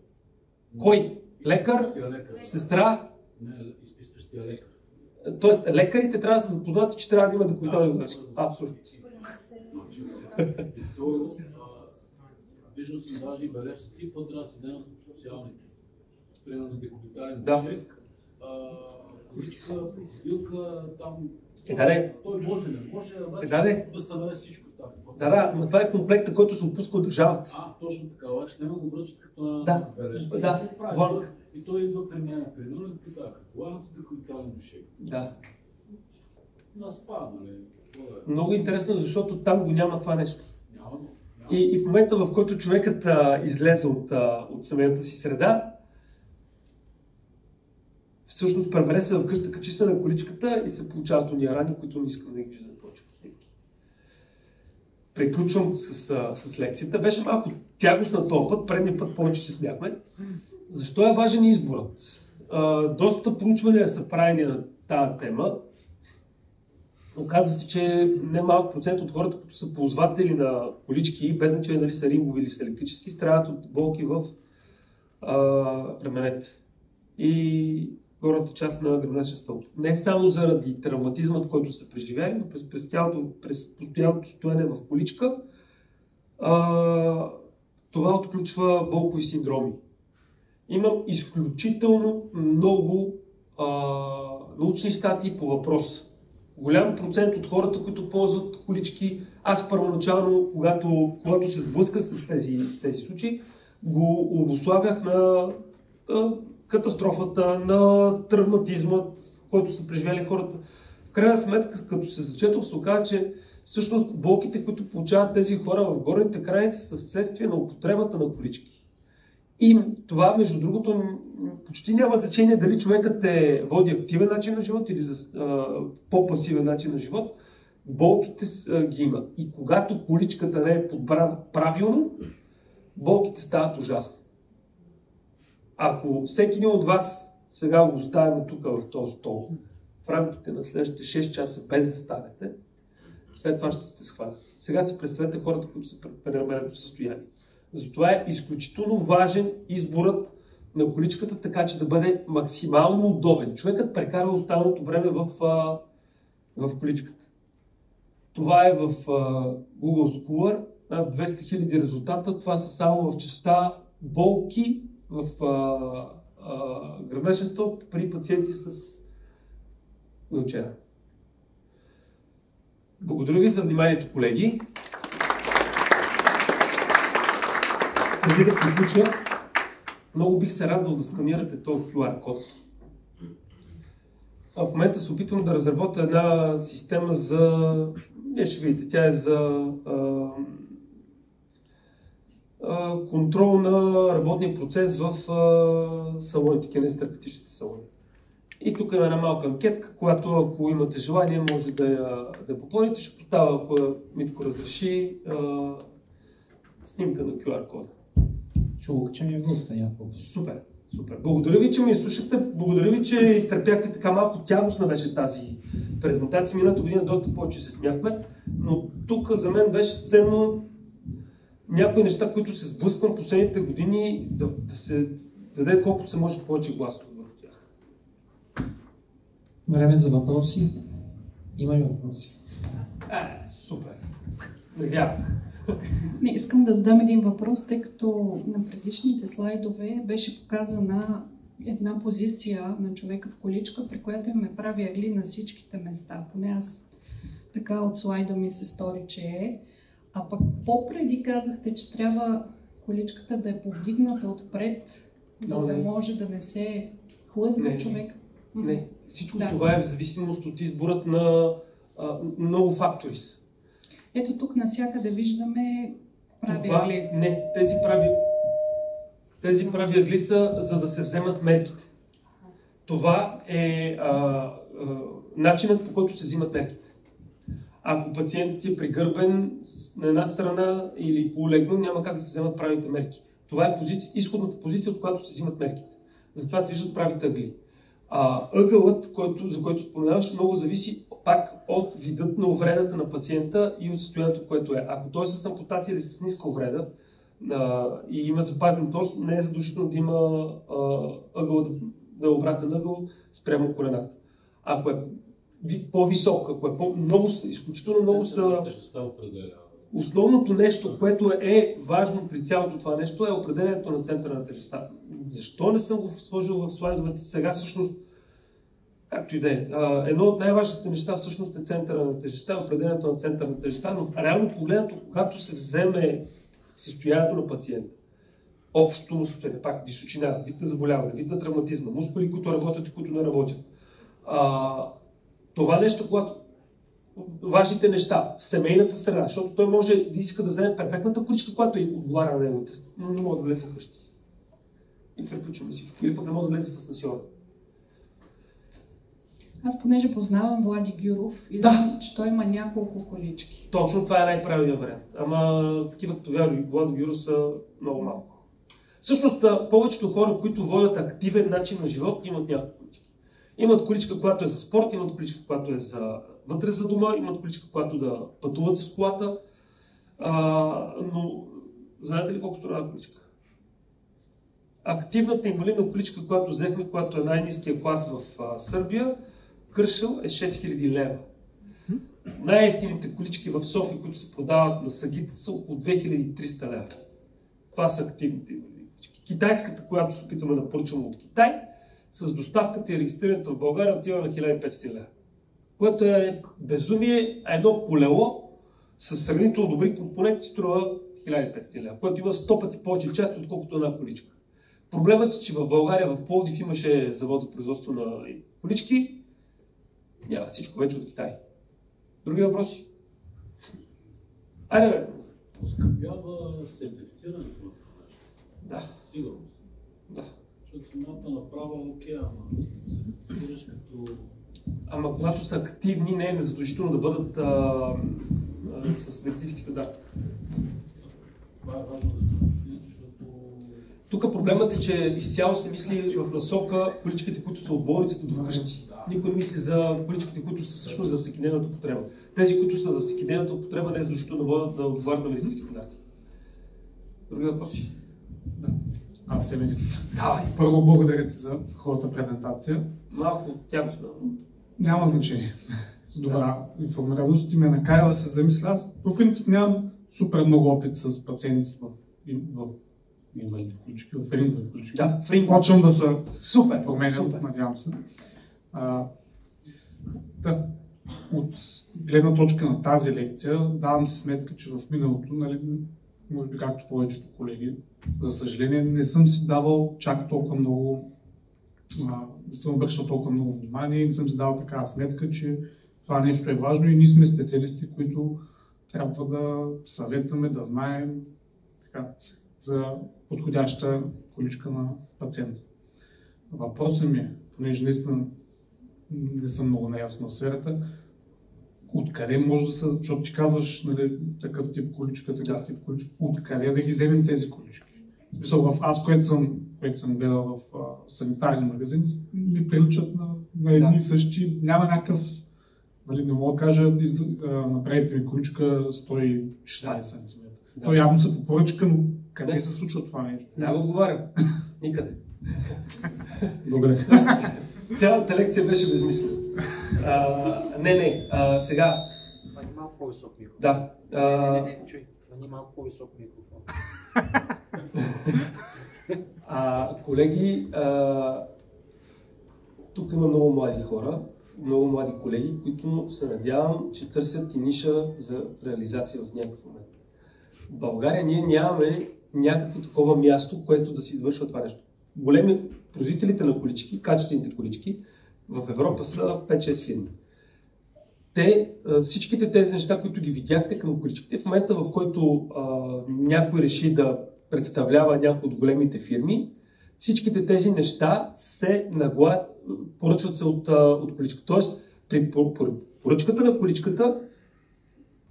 Кой? Лекар? Сестра? Не, изписващия лекар. Тоест, лекарите трябва да са запознати, че трябва да има декубитални възглавнички. Абсолютно. И второ, виждам съм даже и бележци, то трябва да се вземат социалните. Примерно декубитален дюшек, количка, крокодилка, там... Той може, не може, да събере всичко в тази. Но това е комплекта, който се отпуска от държавата. Точно така, обаче няма го връзват като бележка. Вланг. И той идва при мен, примерно, и пита, какво е декубитален дюшек? На спа, нали? Много интересно, защото там го няма това нещо. И в момента, в който човекът излезе от семейната си среда, всъщност пребере се в къща, качи се на количката и се получават уния рани, които не искам да ги виждам повече. Приключвам с лекцията. Беше малко тягостна този път, предния път повече се смяхме. Защо е важен изборът? Доста проучвания са правени на тази тема. Оказва се, че немалък процент от хората, които са ползватели на колички, без значение дали са рингови или са електрически, страдат от болки в раменете и горната част на гръбначен стълб. Не само заради травматизмът, който са преживяли, но през постоянното стояне в количка, това отключва болкови синдроми. Имам изключително много научни статии по въпроса. Голям процент от хората, които ползват колички, аз първоначално, когато се сблъсках с тези случаи, го обуславях на катастрофата, на травматизмът, който са преживяли хората. В крайна сметка, като се зачетох, се оказа, че всъщност болките, които получават тези хора в горните граници, са вследствие на употребата на колички. И това, между другото, почти няма значение дали човекът води активен начин на живот или по-пасивен начин на живот. Болките ги има. И когато количката не е подбрана правилно, болките стават ужасни. Ако всеки един от вас сега го оставим тук в този стол, в рамките на следващите 6 часа без да станете, след това ще сте схванати. Сега си представете хората, които са в пренебрегнато състояние. Затова е изключително важен изборът на количката, така че да бъде максимално удобен. Човекът прекарва останалото време в количката. Това е в Google Scholar, над 200 000 резултата. Това са само в частта болки в гръбначен стълб при пациенти с вилчера. Благодаря ви за вниманието, колеги. Преди да приключа, много бих се радвал да сканирате този QR код. В момента се опитвам да разработя една система за... Вие ще видите, тя е за контрол на работния процес в салоните, кинезитерапевтичните салони. И тук има една малка анкетка, която, ако имате желание, може да я попълните. Ще поставя, ако Митко разреши, снимка на QR кода. Ще го качим и в групата няколко. Супер, супер. Благодаря ви, че ме изслушахте. Благодаря ви, че изтърпяхте така малко тягостна беше тази презентация. Миналата година доста повече се смяхме, но тук за мен беше ценно някои неща, които се сблъсквам последните години, да се даде колкото се може повече глас върху тях. Време за въпроси. Има ли въпроси? Супер. Не вярвам. Не, искам да задам един въпрос, тъй като на предишните слайдове беше показана една позиция на човека в количка, при която им прави ъгли на всичките места. Поне аз така от слайда ми се стори, че е. А пък по-преди казахте, че трябва количката да е повдигната отпред, за да може да не се хлъзне човек. Не, всичко това е в зависимост от изборът на много фактори. Ето тук навсякъде виждаме прави ъгли. Не, тези прави... Тези прави ъгли са, за да се вземат мерките. Това е начинът, по който се взимат мерките. Ако пациентът е пригърбен на една страна или полегнал, няма как да се вземат правилните мерки. Това е изходната позиция, от която се взимат мерките. Затова се виждат правите ъгли. Ъгълът, за който споменаваш, много зависи пак от видът на увредата на пациента и от състоянието, което е. Ако той е с ампутация или с ниска увреда и има запазен торс, не е задължително да има ъгъл, да е обратен ъгъл спрямо колената. Ако е по-висок, ако е изключително много са... Основното нещо, което е важно при цялото това нещо, е определението на центъра на тежестта. Защо не съм го сложил в слайдовете сега? Всъщност, както и да е. Едно от най-важните неща всъщност е центъра на тежестта, определението на центъра на тежестта, но реално погледнато, когато се вземе състоянието на пациента, общото му състояние, пак височина, вид на заболяване, вид на травматизма, мускули, които работят и които не работят. Това нещо, когато важните неща в семейната среда, защото той може да иска да вземе перфектната количка, която отговаря на него, но не може да влезе вкъщи. И приключваме всичко. Или пък не може да влезе в асансьора. Аз понеже познавам Влади Гюров и знам, че той има няколко колички. Точно това е най-правилният вариант. Ама такива като Влади Гюров са много малко. Всъщност повечето хора, които водят активен начин на живот, имат няколко колички. Имат количка, която е за спорт, имат количка, която е за вътре за дома, имат количка, която да пътуват с колата. Но знаете ли колко струва количка? Активната инвалидна количка, която взехме, която е най-ниския клас в Сърбия, Кършъл, е 6000 лева. Най-евтините колички в София, които се продават на сагите, са около 2300 лева. Това са активните инвалидни колички. Китайската, която се опитваме да поръчаме от Китай, с доставката и регистрирането в България отива на 1500 лева. Което е безумие, едно колело с сравнително добри компоненти струва 1500 лева, което има 100 пъти повече части, отколкото една количка. Проблемът е, че в България, в Пловдив имаше завод за производство на колички, няма всичко вече от Китай. Други въпроси? Айде, бе! Оскъпява сертифицирането на това нещо. Да. Сигурно. Да. Защото самата направа е окей, ама сертифицираш като... Ама когато са активни, не е незадължително да бъдат с медицински стандарти. Това е важно да се уточни, защото... Тук проблемът е, че изцяло се мисли в насока количките, които са от болницата до вкъщи. Никой не мисли за количките, които са всъщност за всекидневната употреба. Тези, които са за всекидневната употреба, не е задължително да отговарят на медицински стандарти. Други въпроси? Да. Аз се мисля. Давай. Първо благодаря ти за хубавата презентация. Малко тягостна. Няма значение. С добра информираност и ме накара да се замисля. Аз по принцип нямам супер много опит с пациенти в инвалидни колички, в рингови колички. Да, Почвам да се супер, променям, надявам се. Да. От гледна точка на тази лекция давам си сметка, че в миналото, нали, може би както повечето колеги, за съжаление не съм си давал чак толкова много, не съм обръщал толкова много внимание и не съм си дал такава сметка, че това нещо е важно и ние сме специалисти, които трябва да съветваме, да знаем така, за подходяща количка на пациента. Въпросът ми е, понеже наистина не съм много наясно в сферата, откъде може да се, защото ти казваш, нали, такъв тип количка, откъде да ги вземем тези колички? В аз, което съм гледал в санитарни магазини, ми приличат на едни и същи, няма някакъв, нали, не мога да кажа, направите ми количка 116 см. То явно са по поръчка, но къде се случва това нещо? Няма отговарям. Никъде. Благодаря. Цялата лекция беше безмислена. Сега. Това е малко по-висок микрофон. Да. Чуй, това е малко по-висок микрофон. Колеги, тук има много млади хора, много млади колеги, които се надявам, че търсят и ниша за реализация в някакъв момент. В България ние нямаме някакво такова място, което да се извършва това нещо. Големи производителите на колички, качествените колички, в Европа са 5-6 фирми. Всичките тези неща, които ги видяхте към количките, в момента в който някой реши да представлява някои от големите фирми, всичките тези неща се поръчват се от количката. Тоест, при поръчката на количката,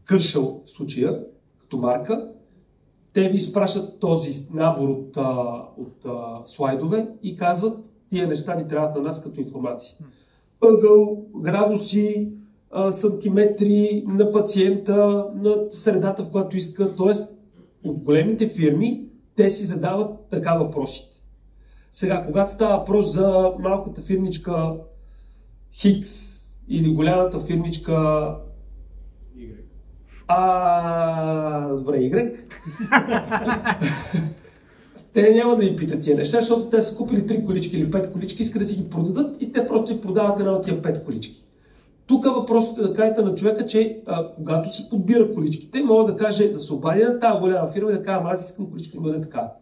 Кършъл в случая, като марка, те ви изпращат този набор от слайдове и казват, тия неща ни трябват на нас като информация. Ъгъл, градуси, сантиметри на пациента, на средата, в която иска. Тоест, от големите фирми, те си задават така въпросите. Сега, когато става въпрос за малката фирмичка Хикс или голямата фирмичка добре, Y, те няма да ви питат тия неща, защото те са купили 3 колички или 5 колички, искат да си ги продадат и те просто ви продават една от тия 5 колички. Тук въпросът е да кажете на човека, че когато си подбира количките, мога да каже, да се обади на тази голяма фирма и да кажа, аз искам количка да бъде така.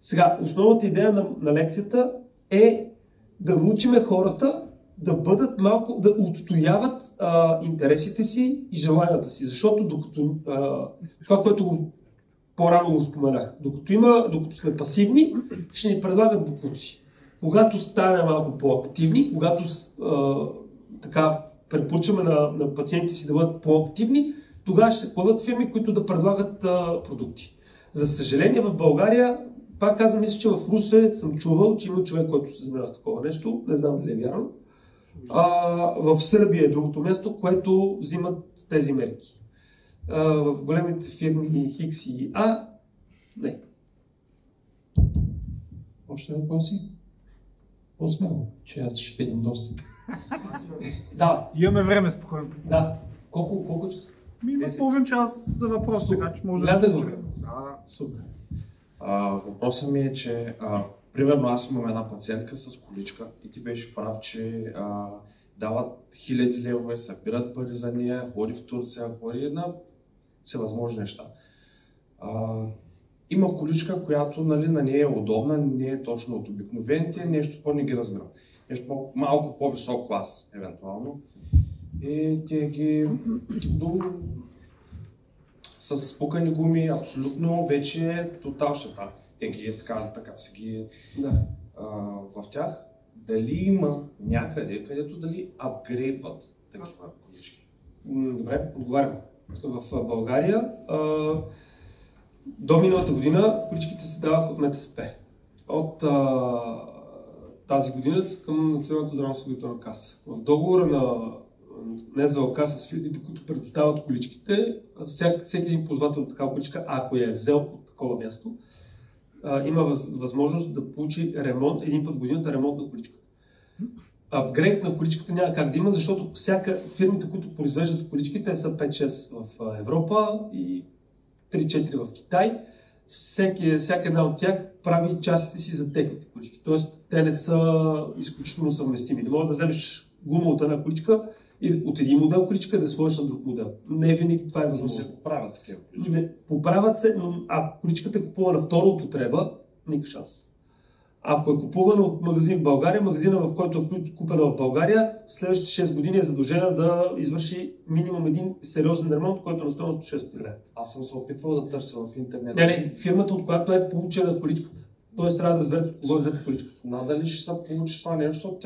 Сега, основната идея на лекцията е да научиме хората да бъдат малко, да отстояват интересите си и желанията си. Защото докато това, което по-рано го споменах, докато сме пасивни, ще ни предлагат боклуци. Когато станем малко по-активни, когато така препоръчваме на пациентите си да бъдат по-активни, тогава ще се появят фирми, които да предлагат продукти. За съжаление в България, пак казвам, мисля, че в Русе съм чувал, че има човек, който се занимава с такова нещо, не знам дали е вярно. В Сърбия е другото място, което взимат тези мерки. В големите фирми Хикс и не. Още въпроси? По-смело, че аз ще видим доста. Да. Имаме време спокойно. Да. Колко часа? Има половин час за въпрос, така че може да... Супер. Въпросът ми е, че примерно аз имам една пациентка с количка и ти беше прав, че дават 1000 левове, събират пари за нея, ходи в Турция, ходи на всевъзможни неща. Има количка, която на нея е удобна, не е точно от обикновените, нещо по-не ги разбирам. Нещо малко по-висок клас, евентуално. И те ги с спукани гуми, абсолютно вече тотал щета. Те ги така си ги в тях. Дали има някъде, където дали апгрейдват такива колички? Добре, отговарям. В България до миналата година количките се даваха от МТСП. От тази година са към Националната здравноосигурителна каса. В договора на НЗОК с фирмите, които предоставят количките, всеки един ползвател от такава количка, ако я е взел от такова място, има възможност да получи ремонт, един път в годината ремонт на количката. Апгрейд на количката няма как да има, защото фирмите, които произвеждат колички, те са 5-6 в Европа и 3-4 в Китай. Всяка една от тях прави частите си за техните колички. Тоест, те не са изключително съвместими. Не можеш да вземеш гума от една количка и от един модел количка да сложиш на друг модел. Не винаги това е възможно. се поправят такива колички. Поправят се, но ако количката е купувана на втора употреба, никакъв шанс. Ако е купувана от магазин в България, магазина, в който е купена в България, в следващите 6 години е задължена да извърши минимум един сериозен ремонт, който е на стойност 6 лева. Аз съм се опитвал да търся в интернет. Не, фирмата, от която е получена количката. Тоест трябва да разберете от кого е взета количката. Надали ще се получи това нещо, защото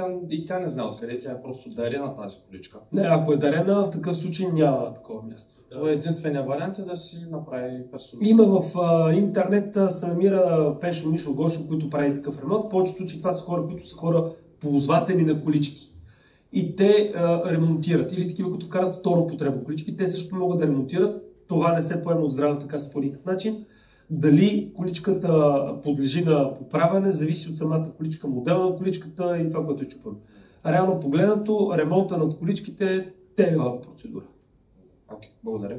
тя не знае откъде, тя е просто дарена тази количка. Не, ако е дарена, в такъв случай няма такова място. Това е единствения вариант да си направи персонал. Има в интернет се намира Пешо, Мишо, Гошо, които прави такъв ремонт. В повечето случаи това са хора, които са хора ползватели на колички. И те ремонтират. Или такива, които вкарат втора употреба колички, те също могат да ремонтират. Това не се поема от здравната каса по никакъв начин. Дали количката подлежи на поправяне, зависи от самата количка, модела на количката и това, което е чупено. Реално погледнато, ремонта над количките е тегава процедура. Окей, благодаря.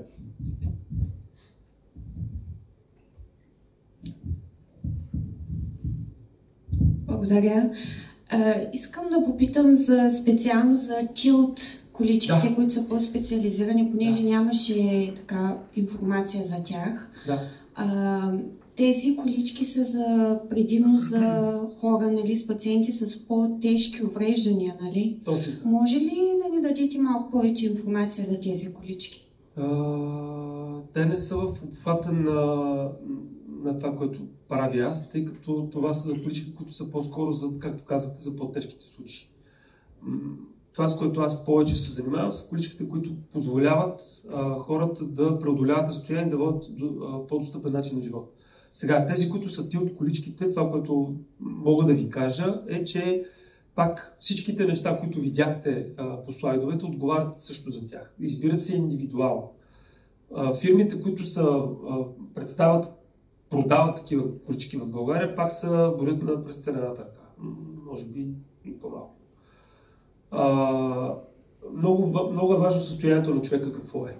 Благодаря. Искам да попитам специално за чилд количките, които са по-специализирани, понеже нямаше така информация за тях. Тези колички са предимно за хора, нали, с пациенти с по-тежки увреждания, нали? Точно. Може ли да ни дадете малко повече информация за тези колички? Те не са в обхвата на това, което правя аз, тъй като това са за колички, които са по-скоро, за, както казахте, за по-тежките случаи. Това, с което аз повече се занимавам, са количките, които позволяват хората да преодоляват разстояние и да водят по-достъпен начин на живот. Сега, тези, които са от количките, това, което мога да ви кажа, е, че пак всичките неща, които видяхте по слайдовете, отговарят също за тях. Избират се индивидуално. Фирмите, които продават такива колички в България, пак са борят на пръстите на едната ръка. Може би и по-малко. Много е важно състоянието на човека какво е.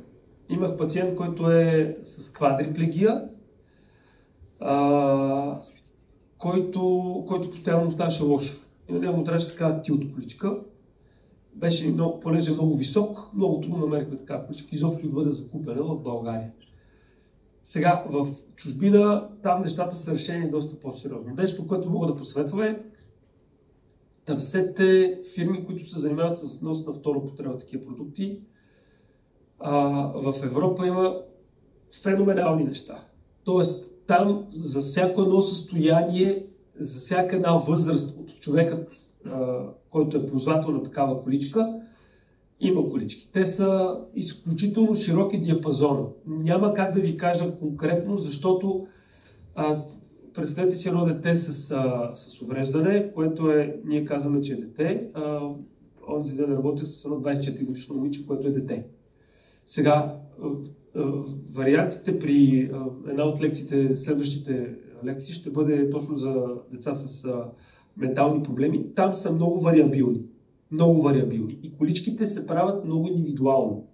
Имах пациент, който е с квадриплегия, който постоянно ставаше лошо. И на него му трябваше такава тилтоколичка. Понеже е много висок, много трудно намерихме такава количка, изобщо да бъде закупена в България. Сега, в чужбина, там нещата са решени доста по-сериозно. Нещо, което мога да посъветвам е търсете фирми, които се занимават с внос на втора употреба такива продукти. В Европа има феноменални неща. Тоест, там за всяко едно състояние, за всяка една възраст от човекът, който е ползвател на такава количка, има колички. Те са изключително широки диапазона. Няма как да ви кажа конкретно, защото представете си едно дете с увреждане, което ние казваме, че е дете. Онзи ден работех с едно 24 годишно момиче, което е дете. Сега, вариантите при една от лекциите, следващите лекции ще бъде точно за деца с ментални проблеми. Там са много вариабилни. Много вариабилни. И количките се правят много индивидуално.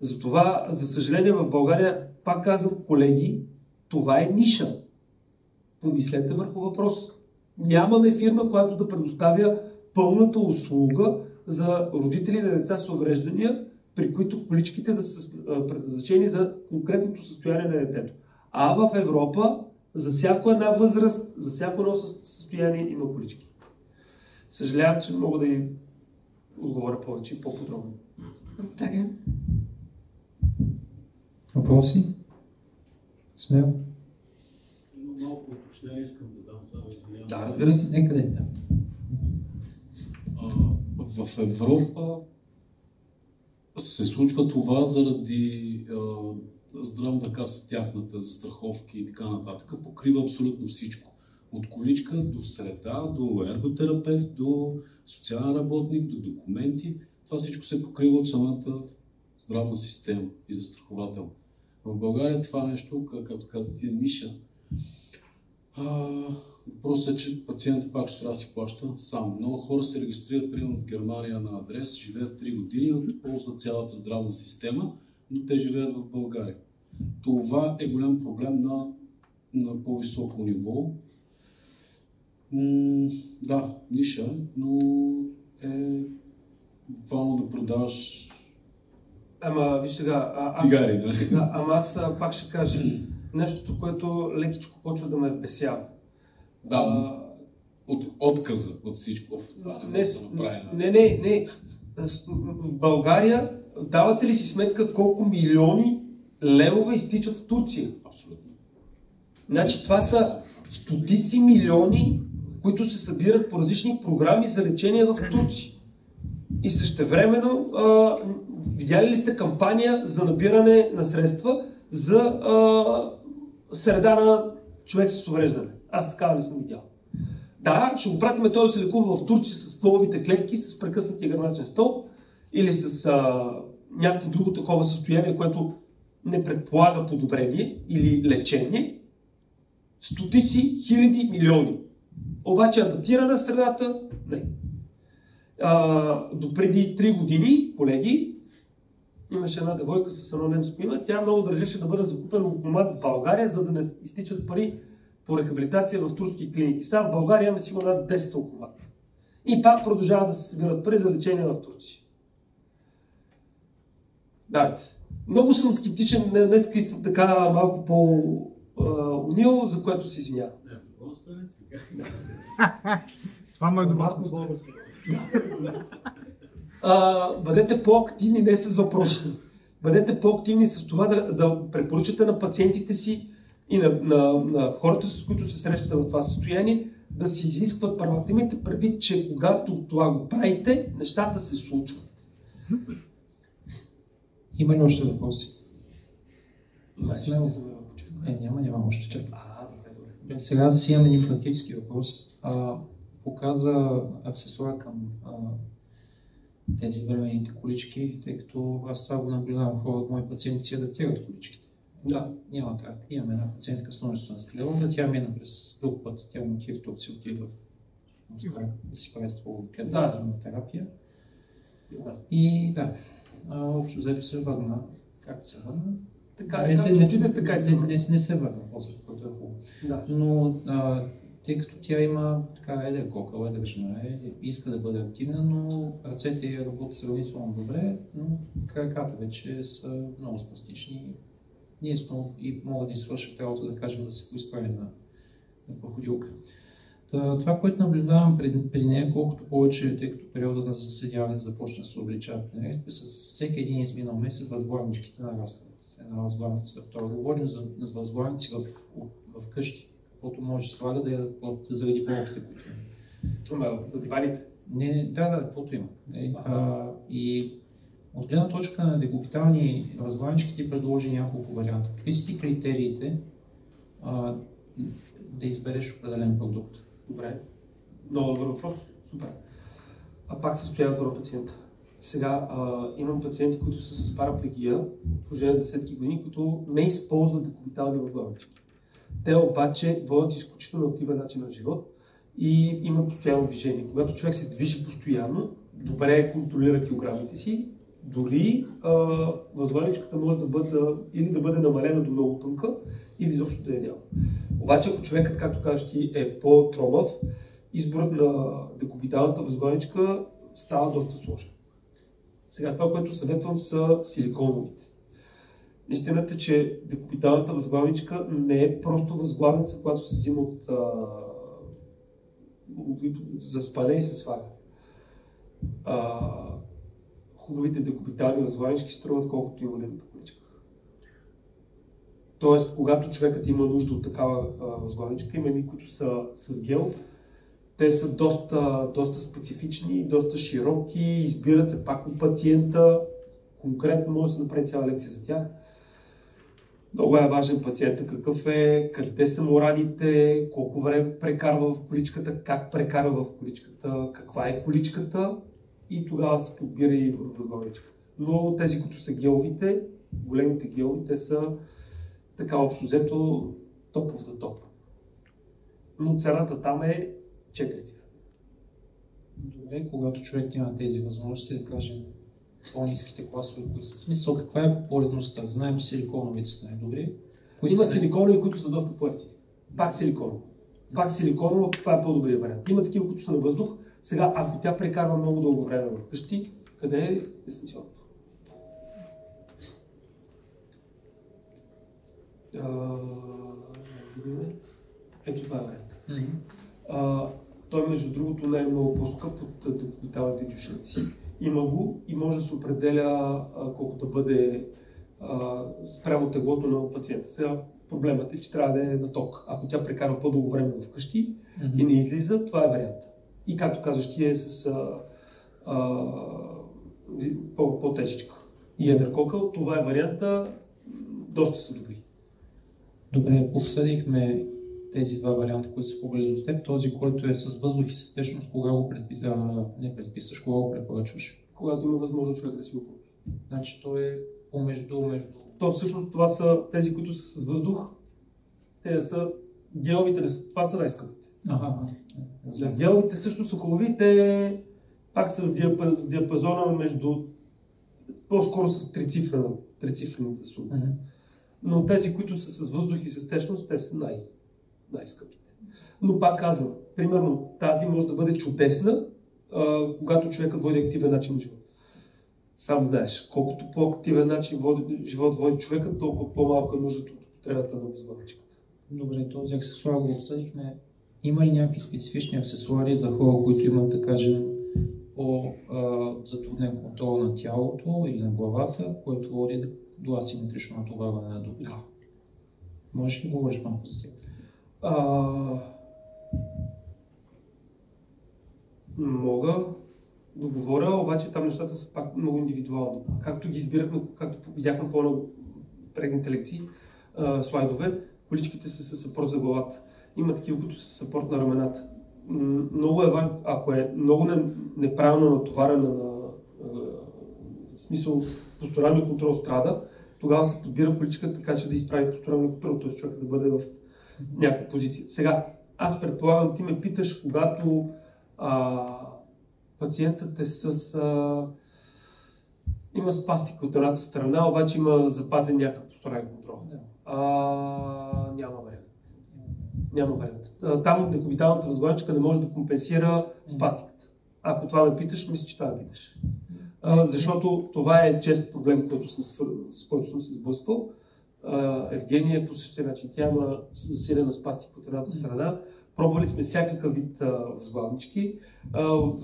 Затова, за съжаление, в България, пак казвам, колеги, това е ниша. Помислете върху въпрос. Нямаме фирма, която да предоставя пълната услуга за родители на деца с увреждания, при които количките да са предназначени за конкретното състояние на детето. А в Европа за всяко една възраст, за всяко едно състояние има колички. Съжалявам, че мога да ви отговоря повече и по-подробно. Благодаря. Въпроси? Смел? Малко уточнение искам да дам това, извинявам. Да, разбира се. Нека да е там. В Европа се случва това заради Здравната каса, тяхната застраховки и така нататък, покрива абсолютно всичко. От количка до среда, до ерготерапевт, до социален работник, до документи. Това всичко се покрива от самата здравна система и застраховател. В България това нещо, както казвате, е ниша. Въпросът е, че пациентът пак ще трябва да си плаща сам. Много хора се регистрират, примерно в Германия на адрес, живеят 3 години, ползват цялата здравна система, но те живеят в България. Това е голям проблем на по-високо ниво. Да, ниша, но е буквално да продаваш Ама, виж сега, цигари, нали? Да, ама аз пак ще кажа нещото, което лекичко почва да ме бесява. Да, от отказа от всичко. Това не може да се направи. Не. В България давате ли си сметка колко милиони левове изтичат в Турция? Абсолютно. Значи това са стотици милиони, които се събират по различни програми за лечение в Турция. И същевременно, видяли ли сте кампания за набиране на средства за среда на човек с увреждане? Аз такава не съм видял. Да, ще го пратиме той да се лекува в Турция с столовите клетки, с прекъснатия гръбначен стълб или с някакво друго такова състояние, което не предполага подобрение или лечение. Стотици, хиляди, милиони. Обаче адаптирана средата, не. До преди 3 години, колеги, имаше една девойка с едно немско име, тя много държеше да бъде закупен локомат в България, за да не изтичат пари по рехабилитация в турски клиники. Сега в България имаме сигурно над 10 локомата. И пак продължават да се събират пари за лечение в Турция. Дайте. Много съм скептичен, днес съм така малко по-унил, за което се извинявам. Това му е добре. Бъдете по-активни не с въпроси. Бъдете по-активни с това да препоръчате на пациентите си и на хората, с които се срещат в това състояние, да си изискват правата. Имайте предвид, че когато това го правите, нещата се случват. Има ли още въпроси? Смело. Няма още чак. Добре, сега си имам един практически въпрос. Показа аксесуар към тези временните колички, тъй като аз това го наблюдавам, хората, мои пациенти си адаптират количките. Да. Няма как. Имаме една пациентка с множествена склероза, тя мина през друг път, тя отива в Турция, отива в Москва да си прави стволоклетъчна терапия. И да, общо взето се върна. Както се върна? Не се върна, после което е хубаво. Да. Но тъй като тя има така едър кокъл, едър жена, иска да бъде активна, но ръцете ѝ работят сравнително добре, но краката вече са много спастични. И могат да извършат работа, да кажем, да се поизправи на проходилка. Това, което наблюдавам при нея, колкото повече, тъй като периода на заседяване започна да се обличава при нея, с всеки един изминал месец възглавничките нарастват. Една възглавница, втора. Говорим за възглавници в къщи, каквото може да слага да я заради болките, които има. На диваните? Да, каквото има. И от гледна точка на декупитални възглавнички ти предложи няколко варианта. Какви са ти критериите да избереш определен продукт? Добре. Много добър въпрос. Супер. Пак състоянието на пациента. Сега имам пациенти, които са с параплегия, в продължение на десетки години, които не използват декупитални възглавнички. Те обаче водят изключително активен начин на живот и имат постоянно движение. Когато човек се движи постоянно, добре контролира килограмите си, дори възглавничката може да бъде или да бъде намалена до много тънка, или изобщо да я няма. Обаче, ако човекът, както кажеш ти, е по-тромав, изборът на декупиталната възглавничка става доста сложен. Сега това, което съветвам, са силиконовите. Истината е, че декупиталната възглавничка не е просто възглавница, която се взима от за спане и се сваля. Хубавите декупитални възглавнички струват колкото инвалидната количка. Тоест, когато човекът има нужда от такава възглавничка, има едни, които са с гел, те са доста специфични, доста широки, избират се пак от пациента, конкретно може да се направи цяла лекция за тях. Много е важен пациента какъв е, къде са му раните, колко време прекарва в количката, как прекарва в количката, каква е количката и тогава се подбира и възглавничката. Но тези, които са геловите, големите гелови, те са така общо взето топ of the top. Но цената там е 4 цифри. Добре, когато човек няма тези възможности, да кажем по-ниските класове, които са в смисъл, каква е поредността? Знаем, че силиконовите са най-добри. Има силиконови, които са доста по-евтини. Пак силиконово. Пак силиконово, това е по-добрият вариант. Има такива, които са на въздух. Сега, ако тя прекарва много дълго време в къщи, къде е дистанционното? Ето това е вариант. Той, между другото, не е много по-скъп от декупиталните дюшеци. Има го и може да се определя колко да бъде спрямо теглото на пациента. Сега проблемът е, че трябва да е на ток. Ако тя прекарва по-дълго време вкъщи и не излиза, това е вариант. И както казваш, ти е с по-тежичка. И едрококъл, това е варианта, доста са добри. Добре, обсъдихме тези два варианта, които са поблизо до теб. Този, който е с въздух и с течност, кога го предписваш, кога го препоръчваш? Когато има възможност човек да си го купи. Значи то е помежду. То всъщност това са тези, които са с въздух. Те са геловите, това са най-скъпите. Геловите също са хубави, те пак са в диапазона между, по-скоро са в трицифрената сума. Но тези, които са с въздух и с течност, те са най-скъпите. Но пак казвам, примерно тази може да бъде чудесна, когато човекът води активен начин на живот. Сам знаеш, колкото по-активен начин живот води човекът, толкова по-малко е нуждата от употребата на възглавничката. Добре, този аксесуар го обсъдихме. Има ли някакви специфични аксесуари за хора, които имат, да кажем, по-затруднен контрол на тялото или на главата, което води до асиметрично натоварване на духа? Можеш ли да говориш малко за тях? Мога да говоря, обаче там нещата са пак много индивидуални. Както ги избирахме, както видяхме по-много предните лекции, слайдове, количките са с съпорт за главата. Има такива, които са съпорт на рамената. Много е важно, ако е много неправилно натоварена на смисъл посторалния контрол страда, тогава се подбира количката така, че да изправи посторалния контрол, т.е. човек да бъде в някаква позиция. Сега, аз предполагам, ти ме питаш, когато пациентът е има спастика от едната страна, обаче има запазен някакъв посторален контрол. Няма вариант. Няма вариант. Там декубиталната възглавничка не може да компенсира спастиката. Ако това ме питаш, мисля, че това ме питаш. Защото това е чест проблем, с който съм се сблъсквал. Евгения е по същия начин. Тя има засилена спастика от едната страна. Пробвали сме всякакъв вид възглавнички.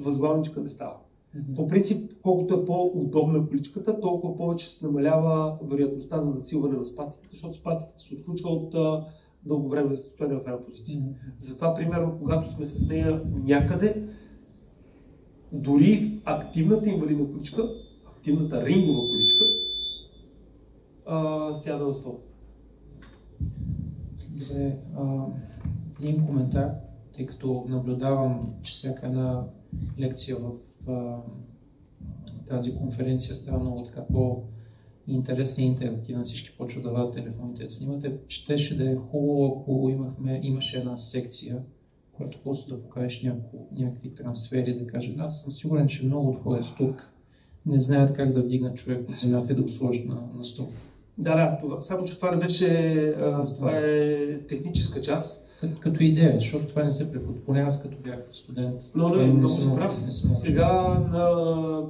Възглавничка не става. По принцип, колкото е по-удобна количката, толкова повече се намалява вероятността за засилване на спастиката, защото спастиката се отключва от дълго време стояне в една позиция. Затова, примерно, когато сме с нея някъде, дори в активната инвалидна количка, активната рингова количка, сяда на стол. Добре, един коментар, тъй като наблюдавам, че всяка една лекция в тази конференция става много така по-интересна и интерактивна, всички почват да дават телефоните да снимате. Щеше да е хубаво, ако имаше една секция, която просто да покажеш някакви трансфери, да каже, аз съм сигурен, че много от хората тук не знаят как да вдигнат човек от земята и да го сложат на стол. Да, само че това не беше, това е техническа част. Като идея, защото това не се преподава. Поне аз като бях студент. Но не съм прав. Сега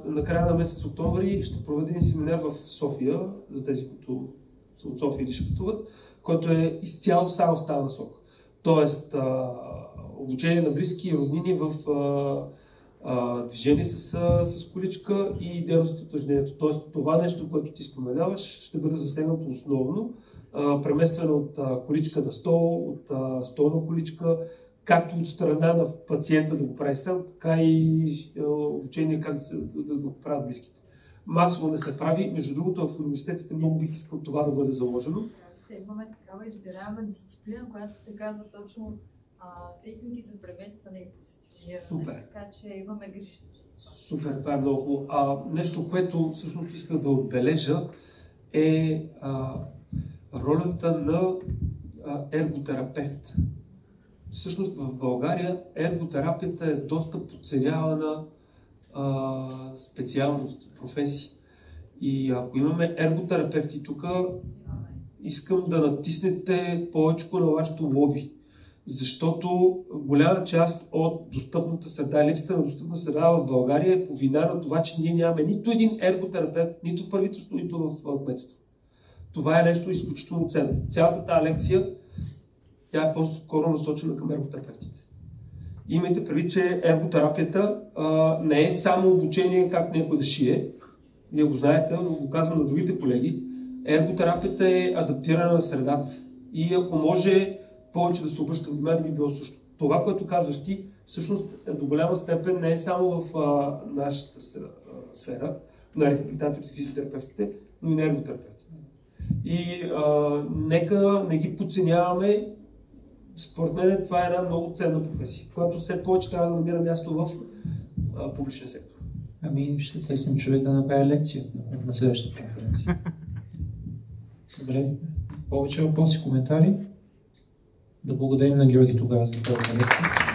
на края на месец октомври ще проведем семинар в София, за тези, които са от София или ще пътуват, който е изцяло само в тази насока. Тоест, обучение на близки и роднини в движение с количка и дейност от упражнението. Тоест, това нещо, което ти споменаваш, ще бъде засегнато основно, премествено от количка на стол, от столна количка, както от страна на пациента да го прави сам, така и обучение как да го правят близките. Масово не се прави, между другото в университетите много бих искал това да бъде заложено. Имаме такава избираема дисциплина, която се казва точно техники за преместване и позициониране. Супер. Така че имаме грижи. Супер, това е много. Нещо, което всъщност искам да отбележа е ролята на ерготерапевт. Всъщност в България ерготерапията е доста подценявана специалност, професия. И ако имаме ерготерапевти тук, искам да натиснете повече на вашето лоби. Защото голяма част от достъпната среда, липсата на достъпна среда в България е по вина на това, че ние нямаме нито един ерготерапевт, нито в правителство, нито в кметство. Това е нещо изключително ценно. Цялата тази лекция, тя е по-скоро насочена към ерготерапевтите. Имайте предвид, че ерготерапията не е само обучение как някой да шие. Вие го знаете, но го казвам на другите колеги. Ерготерапията е адаптирана на средата. И ако може повече да се обръща внимание, би било също. Това, което казваш ти, всъщност до голяма степен не е само в нашата сфера на рехабилитаторите, физиотерапевтите, но и на ерготерапевтите. И нека не ги подценяваме. Според мен това е една много ценна професия, която все повече трябва да намира място в публичния сектор. Ще търсим човек да направи лекция на следващата конференция. Добре. Повече въпроси, коментари? Да благодарим на Георги тогава за това лекция.